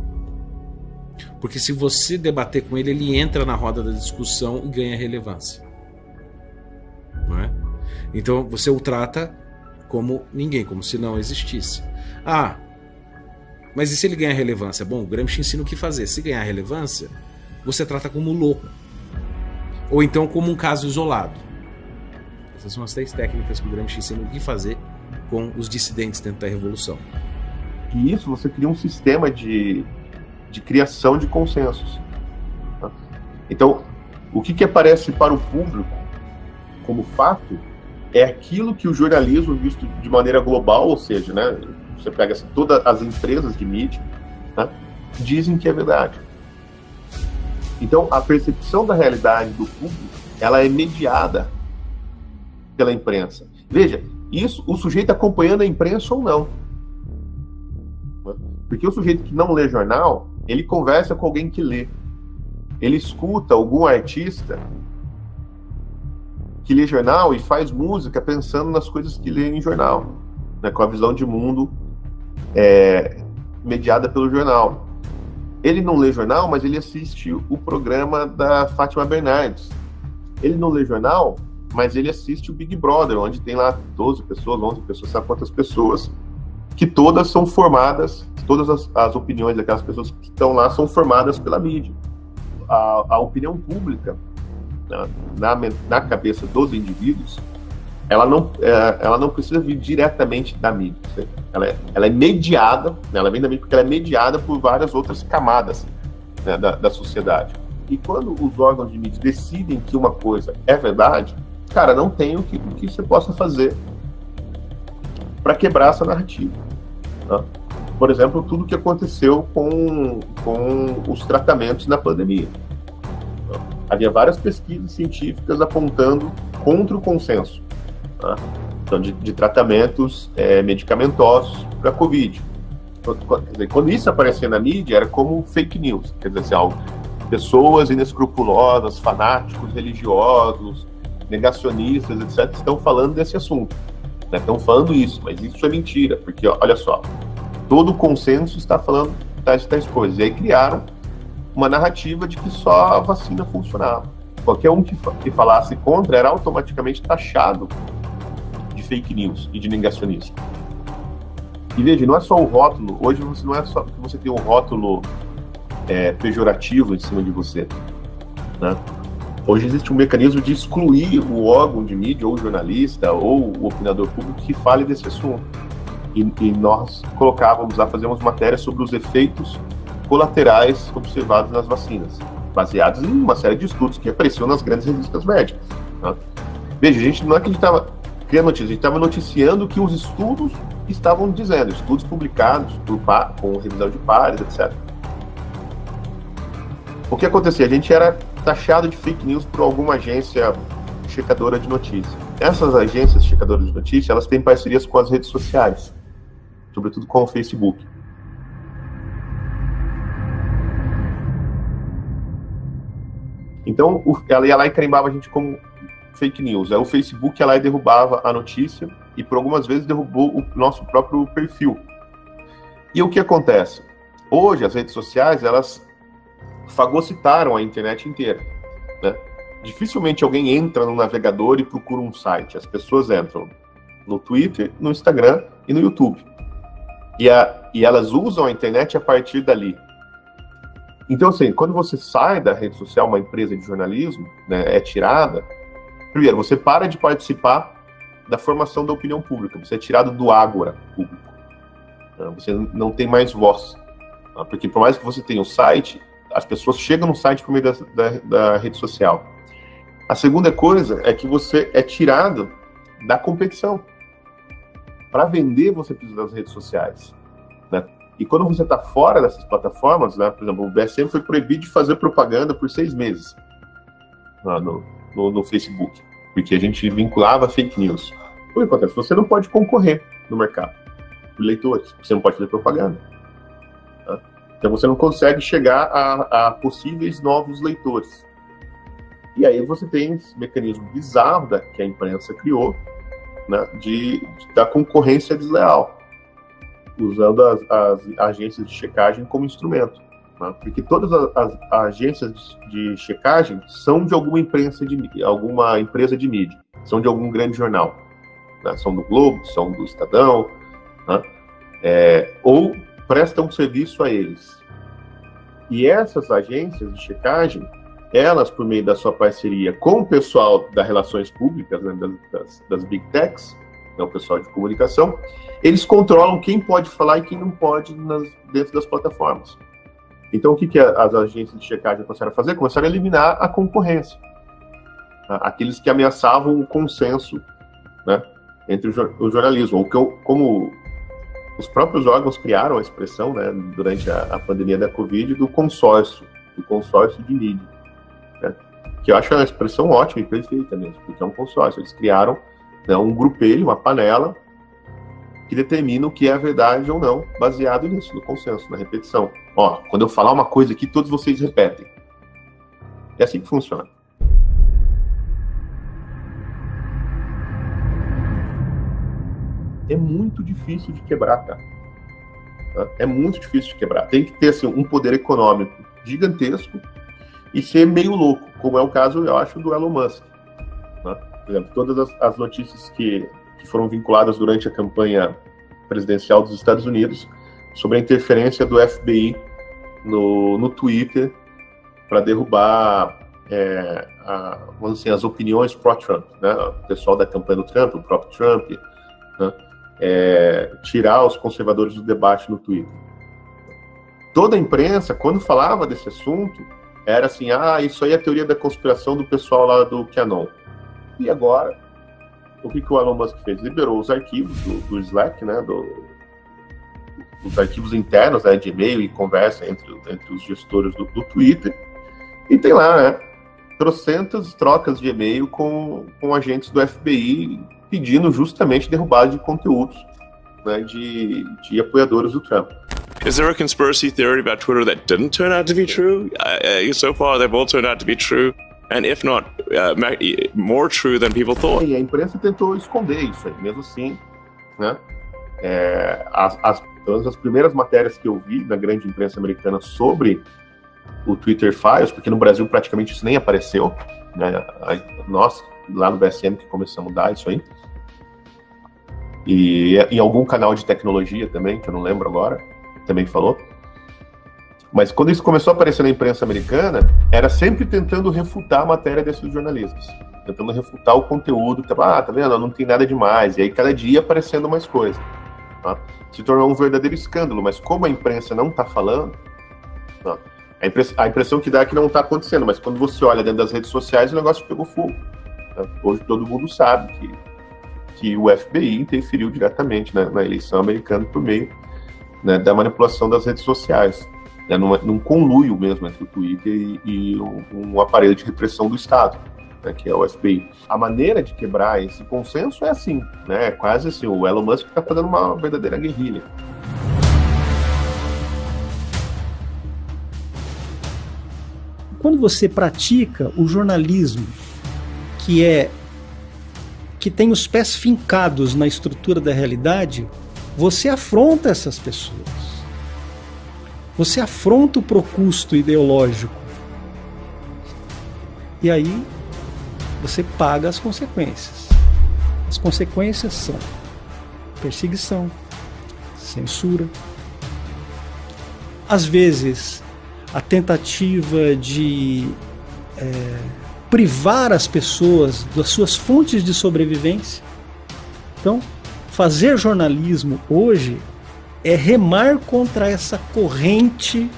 Porque se você debater com ele, ele entra na roda da discussão e ganha relevância. Não é? Então você o trata como ninguém, como se não existisse. Ah, mas e se ele ganhar relevância? Bom, o Gramsci ensina o que fazer. Se ganhar relevância, você trata como louco. Ou então como um caso isolado. Essas são as 3 técnicas que o Gramsci ensina o que fazer com os dissidentes dentro da Revolução. E isso você cria um sistema de criação de consensos. Tá? Então, o que aparece para o público como fato é aquilo que o jornalismo, visto de maneira global, ou seja, né, você pega assim, todas as empresas de mídia, né, dizem que é verdade. Então, a percepção da realidade do público, ela é mediada pela imprensa. Veja, isso, o sujeito acompanhando a imprensa ou não. Porque o sujeito que não lê jornal, ele conversa com alguém que lê. Ele escuta algum artista que lê jornal e faz música pensando nas coisas que lê em jornal, né, com a visão de mundo mediada pelo jornal. Ele não lê jornal, mas ele assiste o programa da Fátima Bernardes. Ele não lê jornal, mas ele assiste o Big Brother, onde tem lá 12 pessoas, 11 pessoas, sabe quantas pessoas, que todas são formadas, todas as opiniões daquelas pessoas que estão lá são formadas pela mídia. A opinião pública, na cabeça dos indivíduos, ela não precisa vir diretamente da mídia. Ela é mediada, né? Ela vem da mídia porque ela é mediada por várias outras camadas, né, da sociedade. E quando os órgãos de mídia decidem que uma coisa é verdade, cara, não tem o que você possa fazer para quebrar essa narrativa. Tá? Por exemplo, tudo que aconteceu com os tratamentos na pandemia. Tá? Havia várias pesquisas científicas apontando contra o consenso, tá? Então, de tratamentos medicamentosos para a Covid. Quando isso aparecia na mídia, era como fake news. Quer dizer, assim, pessoas inescrupulosas, fanáticos religiosos, negacionistas, etc., estão falando desse assunto. Né? Estão falando isso, mas isso é mentira, porque, olha só, todo o consenso está falando tais coisas. E aí criaram uma narrativa de que só a vacina funcionava. Qualquer um que falasse contra era automaticamente taxado de fake news e de negacionista. E veja, não é só o rótulo, hoje não é só que você tem um rótulo pejorativo em cima de você, né? Hoje existe um mecanismo de excluir o órgão de mídia, ou o jornalista, ou o opinador público que fale desse assunto. E nós fazemos matéria sobre os efeitos colaterais observados nas vacinas, baseados em uma série de estudos que apareceram nas grandes revistas médicas. Tá? Veja, não é que a gente estava criando notícia, a gente estava noticiando o que os estudos estavam dizendo, estudos publicados com revisão de pares, etc. O que acontecia? A gente era taxado de fake news por alguma agência checadora de notícias. Essas agências checadoras de notícias, elas têm parcerias com as redes sociais, sobretudo com o Facebook. Então, ela ia lá e carimbava a gente como fake news. Aí o Facebook ia lá e derrubava a notícia e por algumas vezes derrubou o nosso próprio perfil. E o que acontece? Hoje, as redes sociais, elas fagocitaram a internet inteira, né? Dificilmente alguém entra no navegador e procura um site. As pessoas entram no Twitter, no Instagram e no YouTube. E elas usam a internet a partir dali. Então, assim, quando você sai da rede social, uma empresa de jornalismo, né, é tirada, primeiro, você para de participar da formação da opinião pública, você é tirado do ágora público. Você não tem mais voz. Porque por mais que você tenha um site, as pessoas chegam no site por meio da rede social. A segunda coisa é que você é tirado da competição. Para vender, você precisa das redes sociais, né? E quando você está fora dessas plataformas, né, por exemplo, o BSM foi proibido de fazer propaganda por 6 meses no Facebook, porque a gente vinculava fake news. O que acontece? Você não pode concorrer no mercado por leitores, você não pode fazer propaganda. Né? Então você não consegue chegar a possíveis novos leitores. E aí você tem esse mecanismo bizarro que a imprensa criou, né, da concorrência desleal, usando as agências de checagem como instrumento. Né? Porque todas as agências de checagem são de alguma empresa de mídia, são de algum grande jornal. Né? São do Globo, são do Estadão, né? Ou prestam serviço a eles. E essas agências de checagem, elas, por meio da sua parceria com o pessoal das relações públicas, né, das Big Techs, né, o pessoal de comunicação, eles controlam quem pode falar e quem não pode dentro das plataformas. Então, o que as agências de checagem começaram a fazer? Começaram a eliminar a concorrência. Aqueles que ameaçavam o consenso, né, entre o jornalismo. Como os próprios órgãos criaram a expressão, né, durante a pandemia da Covid, do consórcio de mídia. Né, que eu acho uma expressão ótima e perfeita mesmo, porque é um consórcio. Eles criaram, né, um grupelho, uma panela, que determina o que é a verdade ou não, baseado nisso, no consenso, na repetição. Ó, quando eu falar uma coisa aqui, todos vocês repetem. É assim que funciona. É muito difícil de quebrar, cara. É muito difícil de quebrar. Tem que ter, assim, um poder econômico gigantesco e ser meio louco, como é o caso, eu acho, do Elon Musk. Né? Por exemplo, todas as notícias que foram vinculadas durante a campanha presidencial dos Estados Unidos sobre a interferência do FBI no Twitter para derrubar vamos dizer, as opiniões pró-Trump, né? O pessoal da campanha do Trump, o próprio Trump, né? Tirar os conservadores do debate no Twitter. Toda a imprensa, quando falava desse assunto, era assim, isso aí é a teoria da conspiração do pessoal lá do QAnon. E agora, o que o Elon Musk fez? Liberou os arquivos do Slack, né, os arquivos internos, né, de e-mail e conversa entre os gestores do Twitter, e tem lá, né, trocentas trocas de e-mail com agentes do FBI pedindo justamente derrubada de conteúdos, né, de apoiadores do Trump. Is there a conspiracy theory about Twitter that didn't turn out to be true? So far, they've all turned out to be true. And if not, more true than people thought. E a imprensa tentou esconder isso aí, mesmo assim, né? As primeiras matérias que eu vi na grande imprensa americana sobre o Twitter Files, porque no Brasil praticamente isso nem apareceu, né? Nós, lá no BSM, que começamos a dar isso aí. E em algum canal de tecnologia também, que eu não lembro agora, também falou. Mas quando isso começou a aparecer na imprensa americana, era sempre tentando refutar a matéria desses jornalistas. Tentando refutar o conteúdo. Tá vendo? Não tem nada demais. E aí, cada dia, aparecendo mais coisa. Tá? Se tornou um verdadeiro escândalo. Mas como a imprensa não está falando, tá? A impressão que dá é que não está acontecendo. Mas quando você olha dentro das redes sociais, o negócio pegou fogo. Tá? Hoje todo mundo sabe que o FBI interferiu diretamente na eleição americana por meio, né, da manipulação das redes sociais. Num conluio mesmo entre o Twitter e um aparelho de repressão do Estado, né, que é o FBI. A maneira de quebrar esse consenso é assim, né, quase assim, o Elon Musk está fazendo uma verdadeira guerrilha. Quando você pratica o jornalismo que tem os pés fincados na estrutura da realidade, você afronta essas pessoas. Você afronta o procusto ideológico. E aí, você paga as consequências. As consequências são perseguição, censura. Às vezes, a tentativa de privar as pessoas das suas fontes de sobrevivência. Então, fazer jornalismo hoje é remar contra essa corrente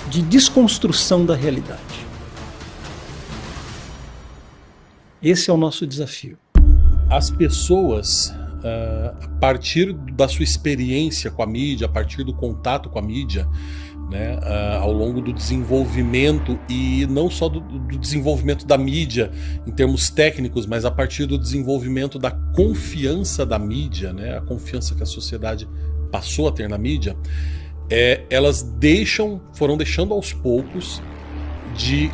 de desconstrução da realidade. Esse é o nosso desafio. As pessoas, a partir da sua experiência com a mídia, a partir do contato com a mídia, né, ao longo do desenvolvimento, e não só do desenvolvimento da mídia em termos técnicos, mas a partir do desenvolvimento da confiança da mídia, né, a confiança que a sociedade passou a ter na mídia, elas foram deixando aos poucos de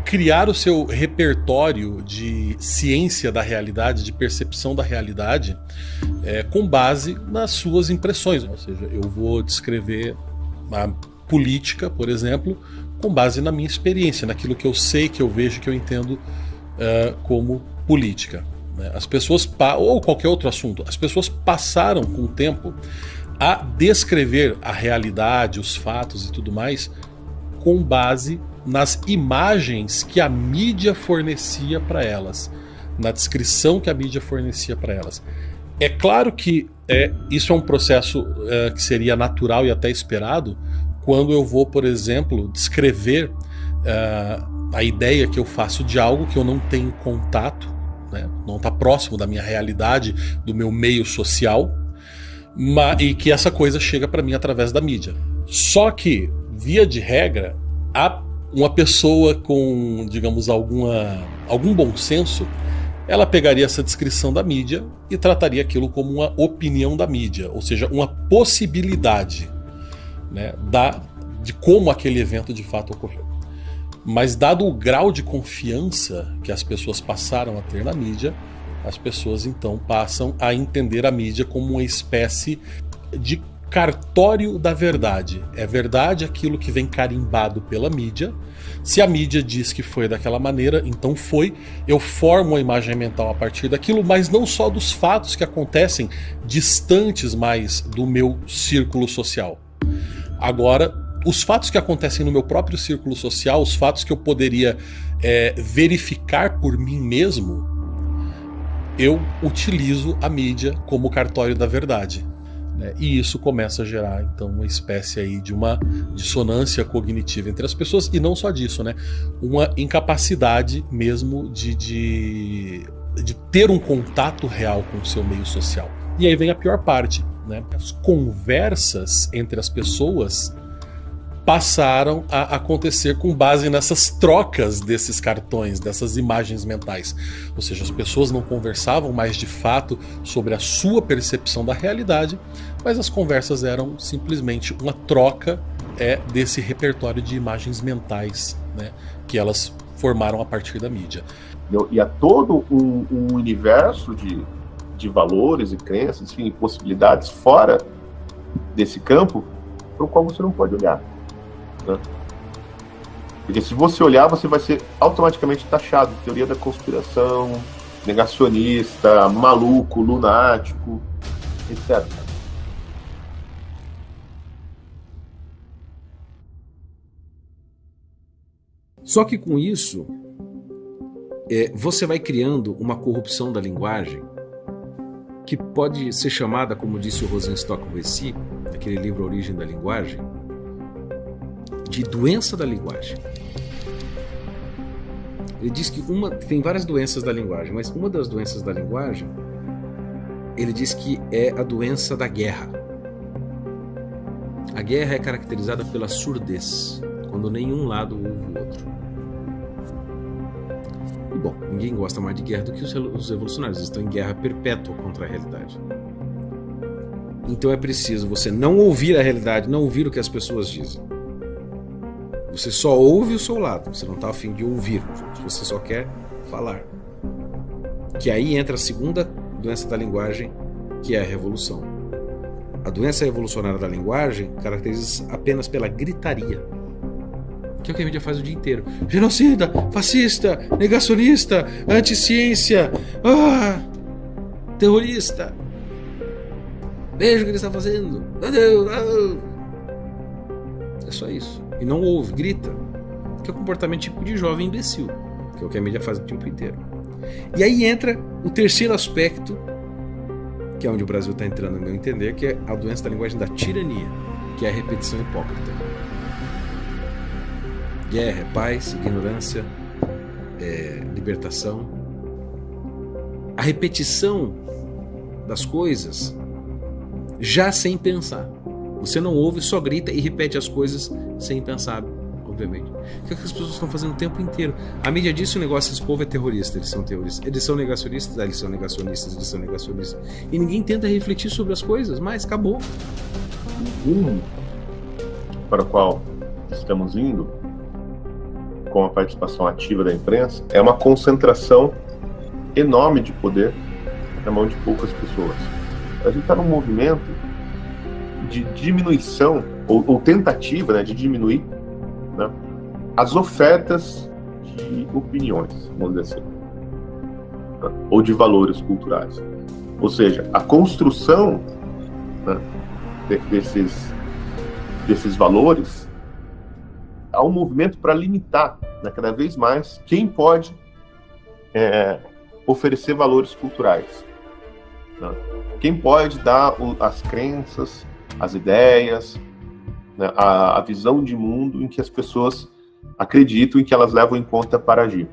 criar o seu repertório de ciência da realidade, de percepção da realidade, com base nas suas impressões. Ou seja, eu vou descrever a política, por exemplo, com base na minha experiência, naquilo que eu sei, que eu vejo, que eu entendo como política. As pessoas, ou qualquer outro assunto, as pessoas passaram com o tempo a descrever a realidade, os fatos e tudo mais, com base nas imagens que a mídia fornecia para elas, na descrição que a mídia fornecia para elas. É claro que isso é um processo que seria natural e até esperado quando eu vou, por exemplo, descrever a ideia que eu faço de algo que eu não tenho contato, né, não está próximo da minha realidade, do meu meio social, e que essa coisa chega para mim através da mídia. Só que, via de regra, uma pessoa com, digamos, algum bom senso, ela pegaria essa descrição da mídia e trataria aquilo como uma opinião da mídia, ou seja, uma possibilidade, né, de como aquele evento de fato ocorreu. Mas dado o grau de confiança que as pessoas passaram a ter na mídia, as pessoas então passam a entender a mídia como uma espécie de cartório da verdade. É verdade aquilo que vem carimbado pela mídia. Se a mídia diz que foi daquela maneira, então foi. Eu formo uma imagem mental a partir daquilo, mas não só dos fatos que acontecem distantes mais do meu círculo social. Agora, os fatos que acontecem no meu próprio círculo social, os fatos que eu poderia verificar por mim mesmo, eu utilizo a mídia como cartório da verdade. E isso começa a gerar, então, uma espécie aí de uma dissonância cognitiva entre as pessoas, e não só disso, né? Uma incapacidade mesmo de ter um contato real com o seu meio social. E aí vem a pior parte, né? As conversas entre as pessoas passaram a acontecer com base nessas trocas desses cartões, dessas imagens mentais. Ou seja, as pessoas não conversavam mais de fato sobre a sua percepção da realidade, mas as conversas eram simplesmente uma troca desse repertório de imagens mentais, né, que elas formaram a partir da mídia. E há todo um universo de valores e crenças, enfim, possibilidades fora desse campo para o qual você não pode olhar. Porque se você olhar, você vai ser automaticamente taxado. Teoria da conspiração, negacionista, maluco, lunático, etc. Só que com isso, você vai criando uma corrupção da linguagem que pode ser chamada, como disse o Rosenstock-Huessy, naquele livro A Origem da Linguagem, de doença da linguagem. Ele diz que tem várias doenças da linguagem, mas uma das doenças da linguagem, ele diz que é a doença da guerra. A guerra é caracterizada pela surdez, quando nenhum lado ouve o outro. E bom, ninguém gosta mais de guerra do que os revolucionários, eles estão em guerra perpétua contra a realidade. Então é preciso você não ouvir a realidade, não ouvir o que as pessoas dizem. Você só ouve o seu lado, você não está a fim de ouvir os outros, você só quer falar. Que aí entra a segunda doença da linguagem, que é a revolução. A doença revolucionária da linguagem caracteriza apenas pela gritaria, que é o que a mídia faz o dia inteiro. Genocida, fascista, negacionista, anti-ciência, terrorista. Veja o que ele está fazendo. Meu Deus, é só isso. E não ouve, grita. Que é o comportamento típico de jovem imbecil, que é o que a mídia faz o tempo inteiro. E aí entra o terceiro aspecto, que é onde o Brasil está entrando, no meu entender, que é a doença da linguagem da tirania, que é a repetição hipócrita. Guerra é paz, ignorância é libertação. A repetição das coisas já sem pensar. Você não ouve, só grita e repete as coisas sem pensar, obviamente. O que as pessoas estão fazendo o tempo inteiro? A mídia disse o negócio, esse povo é terrorista, eles são terroristas. Eles são negacionistas, eles são negacionistas, eles são negacionistas. E ninguém tenta refletir sobre as coisas, mas acabou. O rumo para o qual estamos indo, com a participação ativa da imprensa, é uma concentração enorme de poder na mão de poucas pessoas. A gente está num movimento de diminuição, ou tentativa, né, de diminuir, né, as ofertas de opiniões, vamos dizer assim, né, ou de valores culturais. Ou seja, a construção, né, desses valores, há um movimento para limitar, né, cada vez mais quem pode oferecer valores culturais, né? Quem pode dar as crenças, as ideias, né, a visão de mundo em que as pessoas acreditam e que elas levam em conta para agir.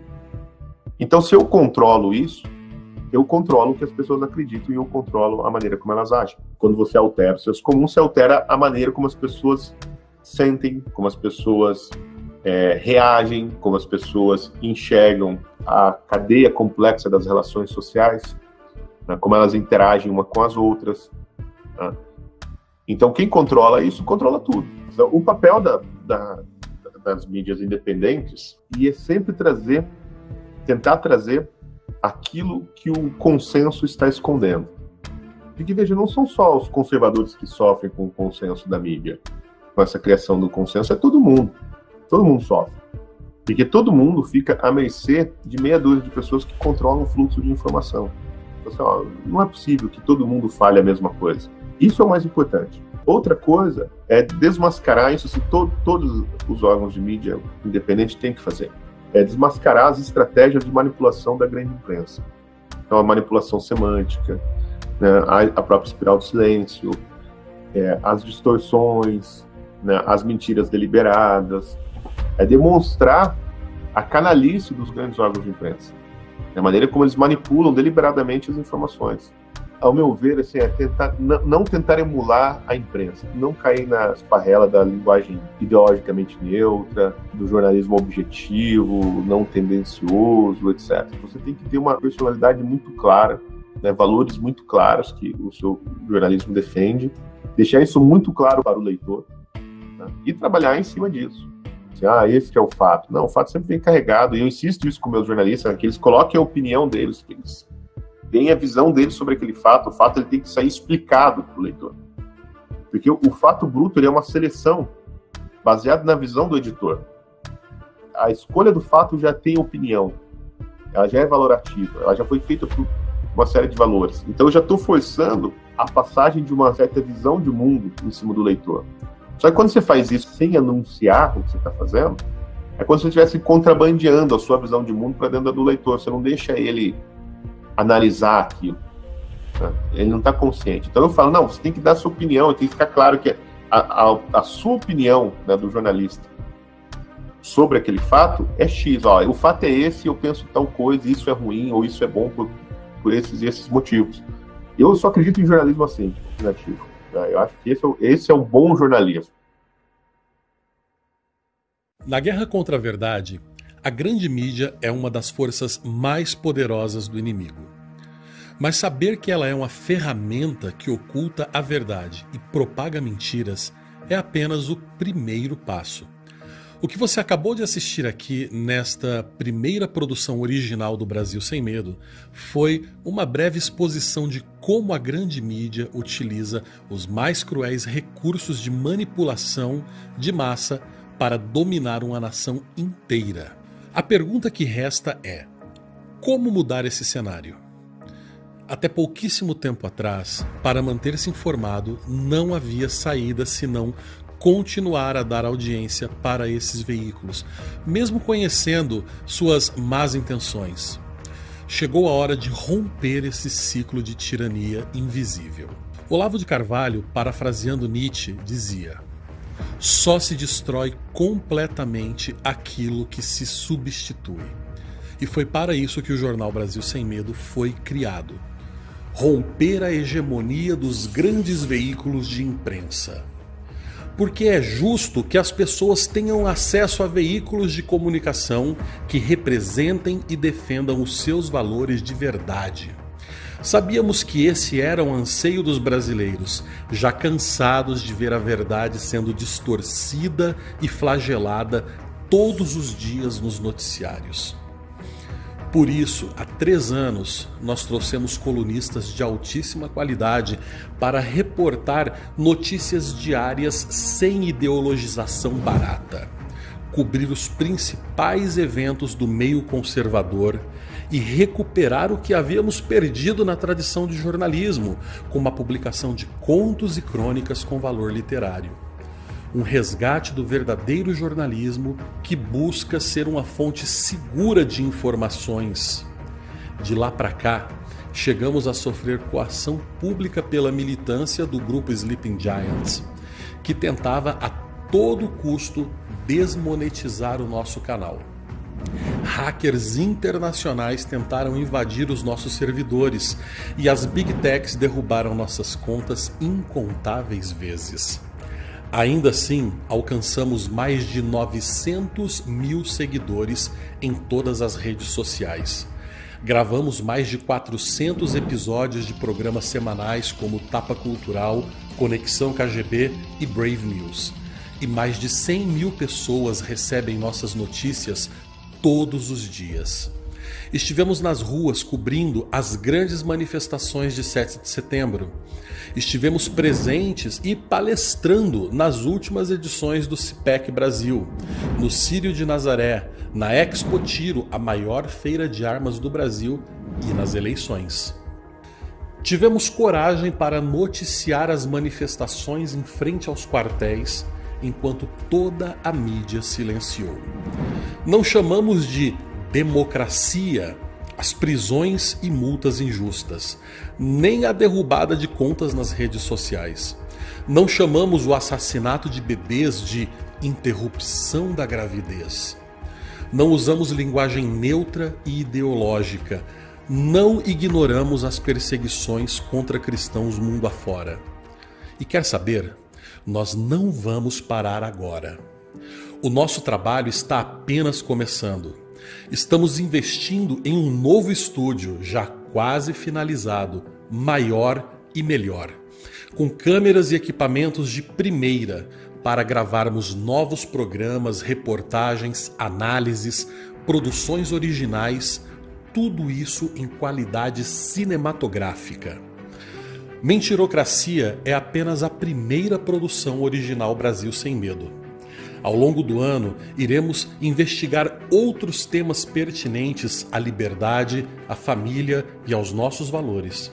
Então, se eu controlo isso, eu controlo o que as pessoas acreditam e eu controlo a maneira como elas agem. Quando você altera os seus comuns, você altera a maneira como as pessoas sentem, como as pessoas reagem, como as pessoas enxergam a cadeia complexa das relações sociais, né, como elas interagem uma com as outras, né? Então, quem controla isso, controla tudo. Então, o papel das mídias independentes é sempre tentar trazer aquilo que o consenso está escondendo. Porque, veja, não são só os conservadores que sofrem com o consenso da mídia, com essa criação do consenso, é todo mundo. Todo mundo sofre. Porque todo mundo fica à mercê de meia dúzia de pessoas que controlam o fluxo de informação. Então, assim, não é possível que todo mundo fale a mesma coisa. Isso é o mais importante. Outra coisa é desmascarar isso, todos os órgãos de mídia independente têm que fazer. É desmascarar as estratégias de manipulação da grande imprensa. Então, a manipulação semântica, né, a própria espiral do silêncio, as distorções, né, as mentiras deliberadas. É demonstrar a canalice dos grandes órgãos de imprensa, a maneira como eles manipulam deliberadamente as informações. Ao meu ver, assim, é não tentar emular a imprensa, não cair na esparrela da linguagem ideologicamente neutra, do jornalismo objetivo, não tendencioso, etc. Você tem que ter uma personalidade muito clara, né, valores muito claros que o seu jornalismo defende, deixar isso muito claro para o leitor, né, e trabalhar em cima disso. Esse que é o fato. Não, o fato sempre vem carregado, e eu insisto isso com meus jornalistas, que eles coloquem a opinião deles, que eles deem a visão deles sobre aquele fato. O fato ele tem que sair explicado para o leitor. Porque o fato bruto ele é uma seleção baseada na visão do editor. A escolha do fato já tem opinião, ela já é valorativa, ela já foi feita por uma série de valores. Então eu já estou forçando a passagem de uma certa visão de mundo em cima do leitor. Só que quando você faz isso sem anunciar o que você está fazendo, é quando você estivesse contrabandeando a sua visão de mundo para dentro do leitor. Você não deixa ele analisar aquilo, né? Ele não está consciente. Então eu falo, não, você tem que dar a sua opinião, tem que ficar claro que a sua opinião, né, do jornalista sobre aquele fato é X. Ó, o fato é esse, eu penso tal coisa, isso é ruim ou isso é bom por esses e esses motivos. Eu só acredito em jornalismo assim, opinativo. Eu acho que esse é o bom jornalismo. Na guerra contra a verdade, a grande mídia é uma das forças mais poderosas do inimigo. Mas saber que ela é uma ferramenta que oculta a verdade e propaga mentiras é apenas o primeiro passo. O que você acabou de assistir aqui nesta primeira produção original do Brasil Sem Medo foi uma breve exposição de como a grande mídia utiliza os mais cruéis recursos de manipulação de massa para dominar uma nação inteira. A pergunta que resta é: como mudar esse cenário? Até pouquíssimo tempo atrás, para manter-se informado, não havia saída senão continuar a dar audiência para esses veículos, mesmo conhecendo suas más intenções. Chegou a hora de romper esse ciclo de tirania invisível. Olavo de Carvalho, parafraseando Nietzsche, dizia: só se destrói completamente aquilo que se substitui. E foi para isso que o jornal Brasil Sem Medo foi criado. Romper a hegemonia dos grandes veículos de imprensa. Porque é justo que as pessoas tenham acesso a veículos de comunicação que representem e defendam os seus valores de verdade. Sabíamos que esse era um anseio dos brasileiros, já cansados de ver a verdade sendo distorcida e flagelada todos os dias nos noticiários. Por isso, há 3 anos, nós trouxemos colunistas de altíssima qualidade para reportar notícias diárias sem ideologização barata, cobrir os principais eventos do meio conservador e recuperar o que havíamos perdido na tradição de jornalismo, com uma publicação de contos e crônicas com valor literário. Um resgate do verdadeiro jornalismo que busca ser uma fonte segura de informações. De lá para cá, chegamos a sofrer coação pública pela militância do grupo Sleeping Giants, que tentava a todo custo desmonetizar o nosso canal. Hackers internacionais tentaram invadir os nossos servidores e as Big Techs derrubaram nossas contas incontáveis vezes. Ainda assim, alcançamos mais de 900 mil seguidores em todas as redes sociais. Gravamos mais de 400 episódios de programas semanais como Tapa Cultural, Conexão KGB e Brave News. E mais de 100 mil pessoas recebem nossas notícias todos os dias. Estivemos nas ruas cobrindo as grandes manifestações de 7 de setembro. Estivemos presentes e palestrando nas últimas edições do CIPEC Brasil, no Círio de Nazaré, na Expo Tiro, a maior feira de armas do Brasil, e nas eleições. Tivemos coragem para noticiar as manifestações em frente aos quartéis, enquanto toda a mídia silenciou. Não chamamos de democracia as prisões e multas injustas, nem a derrubada de contas nas redes sociais. Não chamamos o assassinato de bebês de interrupção da gravidez. Não usamos linguagem neutra e ideológica. Não ignoramos as perseguições contra cristãos mundo afora. E quer saber? Nós não vamos parar agora. O nosso trabalho está apenas começando. Estamos investindo em um novo estúdio, já quase finalizado, maior e melhor, com câmeras e equipamentos de primeira para gravarmos novos programas, reportagens, análises, produções originais, tudo isso em qualidade cinematográfica. Mentirocracia é apenas a primeira produção original Brasil Sem Medo. Ao longo do ano, iremos investigar outros temas pertinentes à liberdade, à família e aos nossos valores.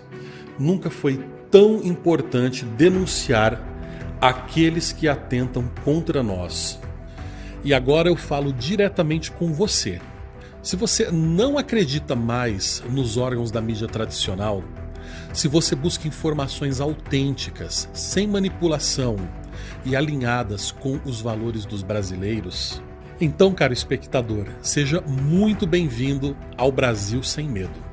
Nunca foi tão importante denunciar aqueles que atentam contra nós. E agora eu falo diretamente com você. Se você não acredita mais nos órgãos da mídia tradicional, se você busca informações autênticas, sem manipulação, e alinhadas com os valores dos brasileiros, então, caro espectador, seja muito bem-vindo ao Brasil Sem Medo.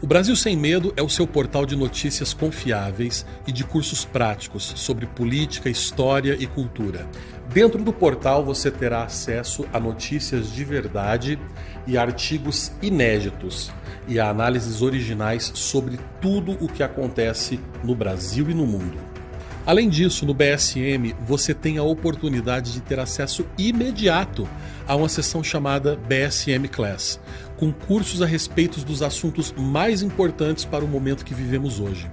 O Brasil Sem Medo é o seu portal de notícias confiáveis e de cursos práticos sobre política, história e cultura. Dentro do portal você terá acesso a notícias de verdade e artigos inéditos e a análises originais sobre tudo o que acontece no Brasil e no mundo. Além disso, no BSM você tem a oportunidade de ter acesso imediato a uma sessão chamada BSM Class, com cursos a respeito dos assuntos mais importantes para o momento que vivemos hoje.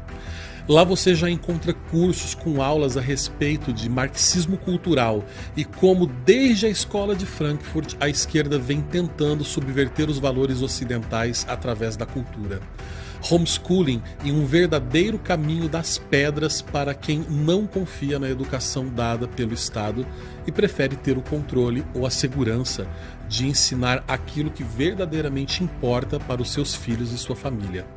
Lá você já encontra cursos com aulas a respeito de marxismo cultural e como, desde a escola de Frankfurt, a esquerda vem tentando subverter os valores ocidentais através da cultura. Homeschooling e um verdadeiro caminho das pedras para quem não confia na educação dada pelo Estado e prefere ter o controle ou a segurança de ensinar aquilo que verdadeiramente importa para os seus filhos e sua família.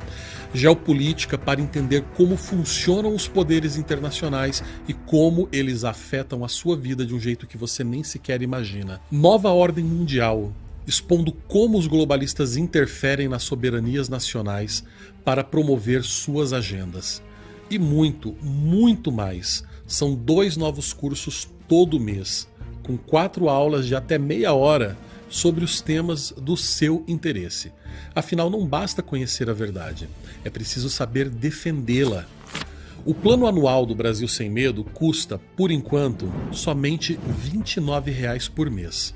Geopolítica para entender como funcionam os poderes internacionais e como eles afetam a sua vida de um jeito que você nem sequer imagina. Nova ordem mundial, expondo como os globalistas interferem nas soberanias nacionais para promover suas agendas. E muito, muito mais. São 2 novos cursos todo mês, com 4 aulas de até meia hora sobre os temas do seu interesse. Afinal, não basta conhecer a verdade, é preciso saber defendê-la. O plano anual do Brasil Sem Medo custa, por enquanto, somente R$ 29,00 por mês,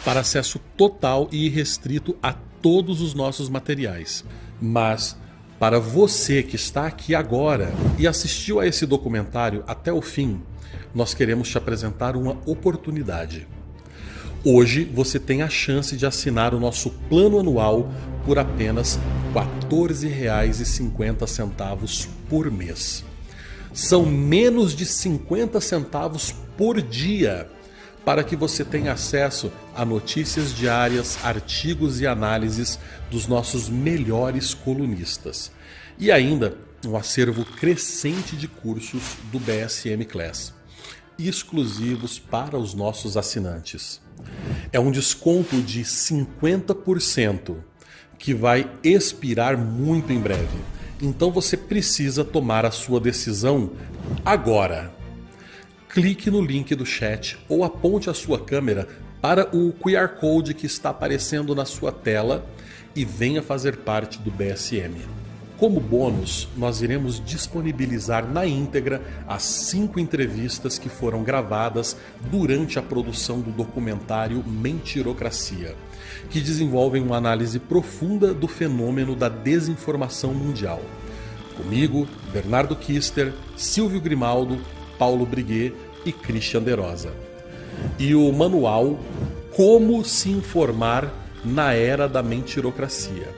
para acesso total e irrestrito a todos os nossos materiais. Mas, para você que está aqui agora e assistiu a esse documentário até o fim, nós queremos te apresentar uma oportunidade. Hoje você tem a chance de assinar o nosso plano anual por apenas R$ 14,50 por mês. São menos de 50 centavos por dia para que você tenha acesso a notícias diárias, artigos e análises dos nossos melhores colunistas. E ainda um acervo crescente de cursos do BSM Class, exclusivos para os nossos assinantes. É um desconto de 50% que vai expirar muito em breve. Então você precisa tomar a sua decisão agora. Clique no link do chat ou aponte a sua câmera para o QR Code que está aparecendo na sua tela e venha fazer parte do BSM. Como bônus, nós iremos disponibilizar na íntegra as 5 entrevistas que foram gravadas durante a produção do documentário Mentirocracia, que desenvolvem uma análise profunda do fenômeno da desinformação mundial. Comigo, Bernardo Kister, Silvio Grimaldo, Paulo Briguet e Christian De Rosa. E o manual Como se informar na era da mentirocracia.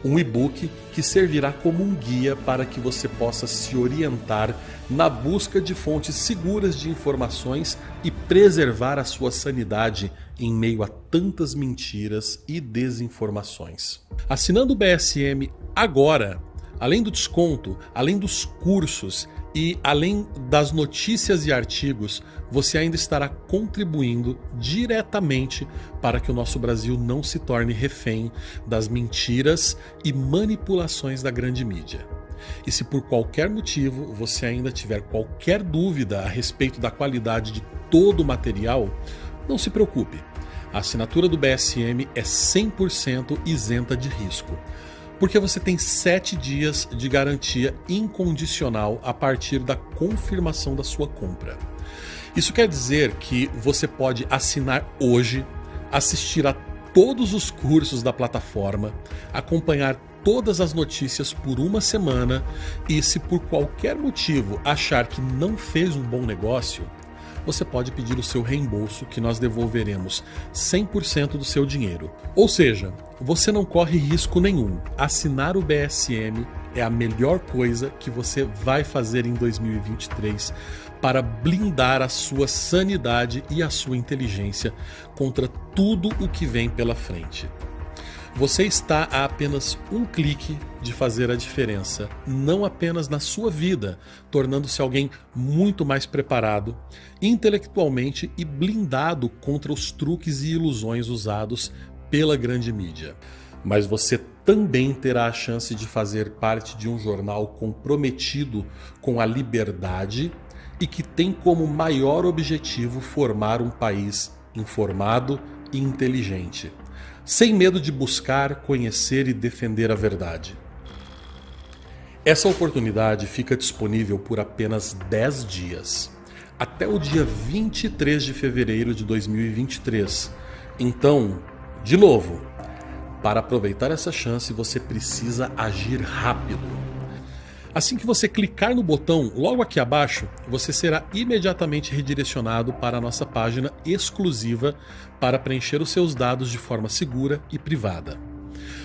Um e-book que servirá como um guia para que você possa se orientar na busca de fontes seguras de informações e preservar a sua sanidade em meio a tantas mentiras e desinformações. Assinando o BSM agora, além do desconto, além dos cursos e além das notícias e artigos, você ainda estará contribuindo diretamente para que o nosso Brasil não se torne refém das mentiras e manipulações da grande mídia. E se por qualquer motivo você ainda tiver qualquer dúvida a respeito da qualidade de todo o material, não se preocupe. A assinatura do BSM é 100% isenta de risco, porque você tem 7 dias de garantia incondicional a partir da confirmação da sua compra. Isso quer dizer que você pode assinar hoje, assistir a todos os cursos da plataforma, acompanhar todas as notícias por uma semana e, se por qualquer motivo achar que não fez um bom negócio, você pode pedir o seu reembolso, que nós devolveremos 100% do seu dinheiro. Ou seja, você não corre risco nenhum. Assinar o BSM é a melhor coisa que você vai fazer em 2023 para blindar a sua sanidade e a sua inteligência contra tudo o que vem pela frente. Você está a apenas um clique de fazer a diferença, não apenas na sua vida, tornando-se alguém muito mais preparado, intelectualmente e blindado contra os truques e ilusões usados pela grande mídia. Mas você também terá a chance de fazer parte de um jornal comprometido com a liberdade e que tem como maior objetivo formar um país informado e inteligente, sem medo de buscar, conhecer e defender a verdade. Essa oportunidade fica disponível por apenas 10 dias, até o dia 23 de fevereiro de 2023. Então, de novo, para aproveitar essa chance você precisa agir rápido. Assim que você clicar no botão logo aqui abaixo, você será imediatamente redirecionado para a nossa página exclusiva para preencher os seus dados de forma segura e privada.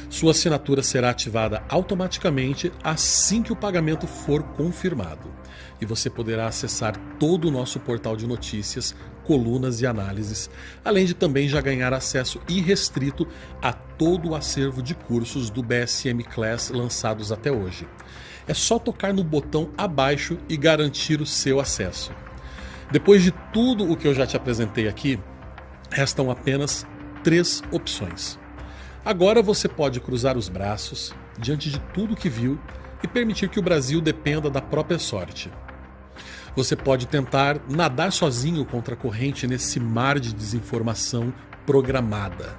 Sua assinatura será ativada automaticamente assim que o pagamento for confirmado. E você poderá acessar todo o nosso portal de notícias, colunas e análises, além de também já ganhar acesso irrestrito a todo o acervo de cursos do BSM Class lançados até hoje. É só tocar no botão abaixo e garantir o seu acesso. Depois de tudo o que eu já te apresentei aqui, restam apenas 3 opções. Agora você pode cruzar os braços diante de tudo que viu e permitir que o Brasil dependa da própria sorte. Você pode tentar nadar sozinho contra a corrente nesse mar de desinformação programada.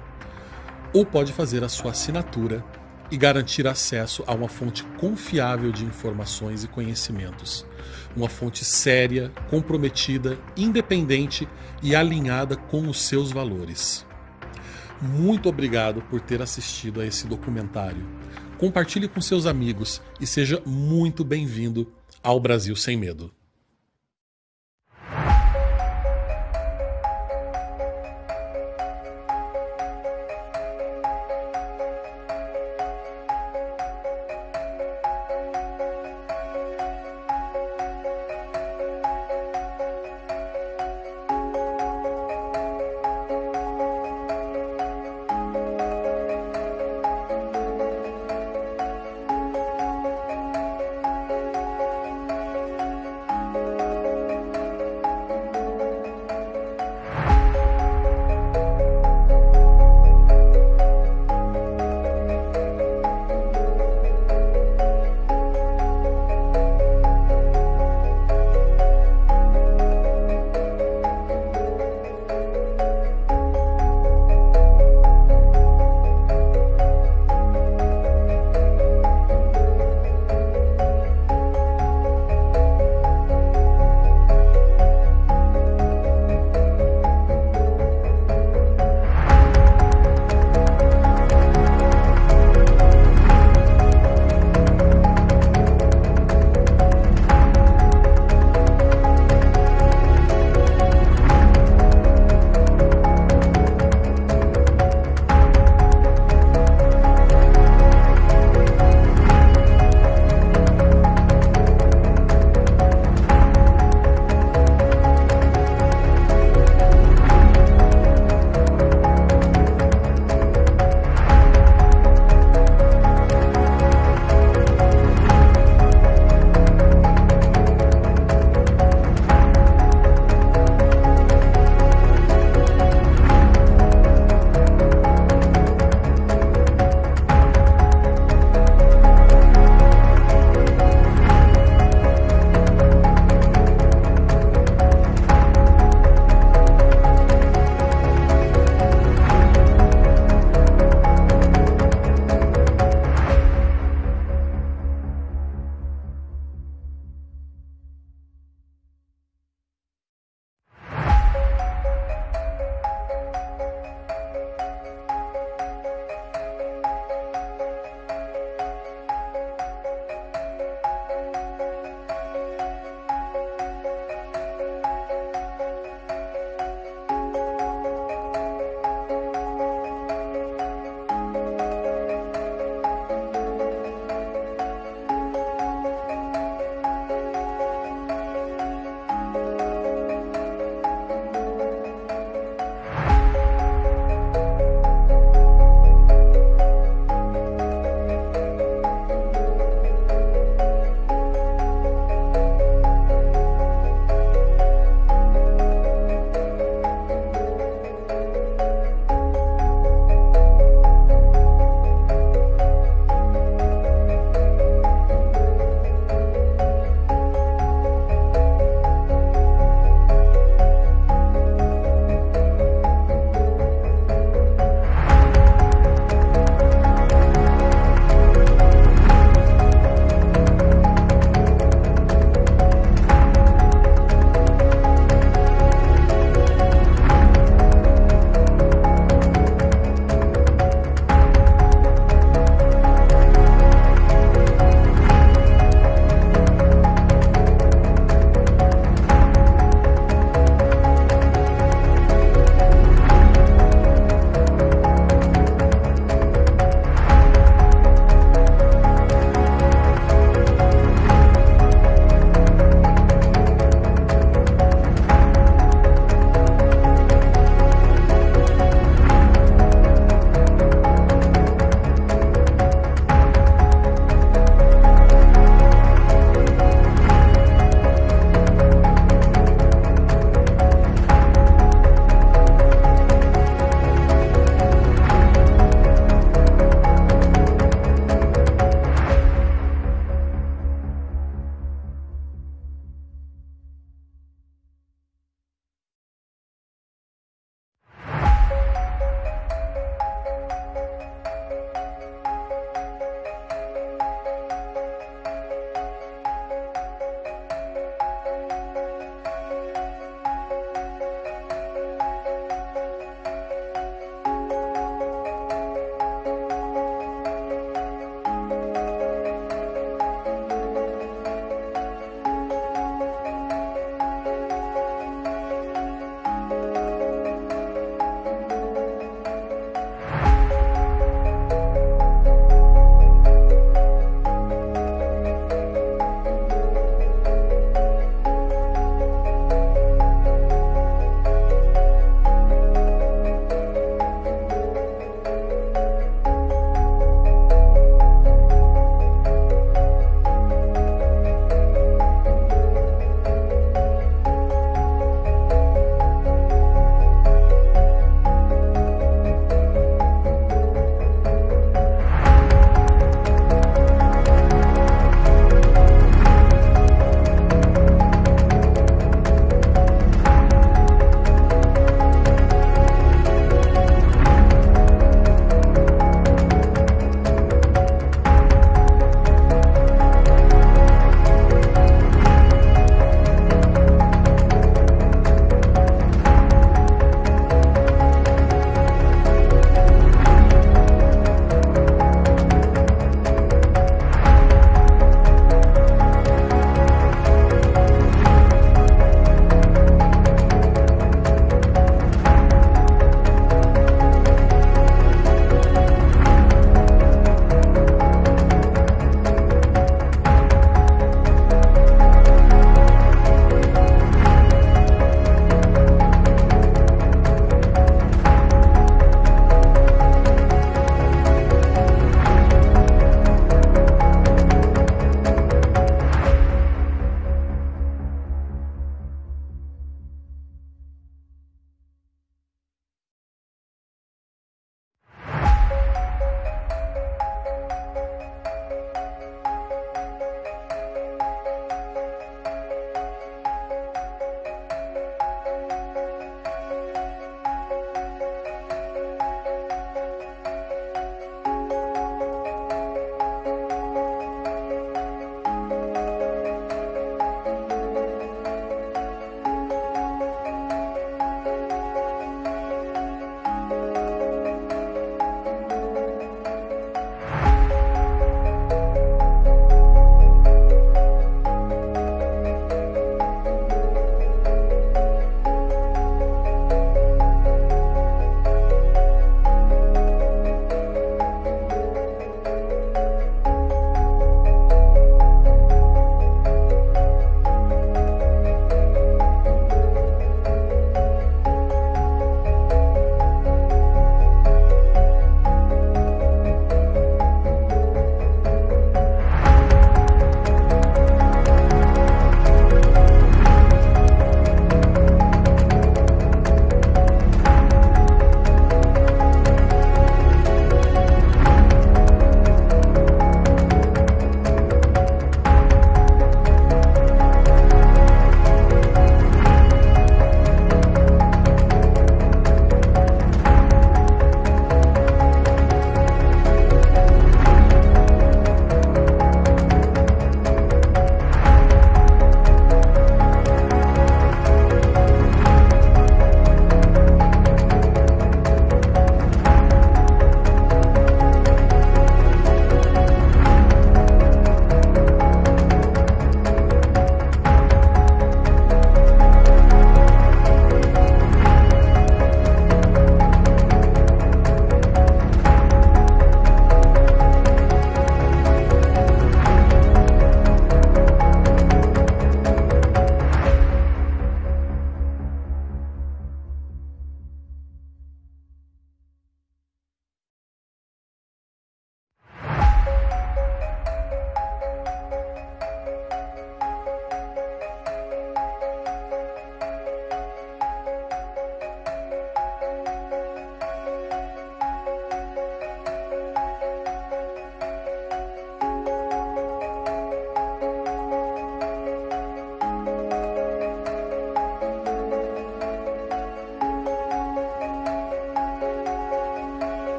Ou pode fazer a sua assinatura e garantir acesso a uma fonte confiável de informações e conhecimentos. Uma fonte séria, comprometida, independente e alinhada com os seus valores. Muito obrigado por ter assistido a esse documentário. Compartilhe com seus amigos e seja muito bem-vindo ao Brasil Sem Medo.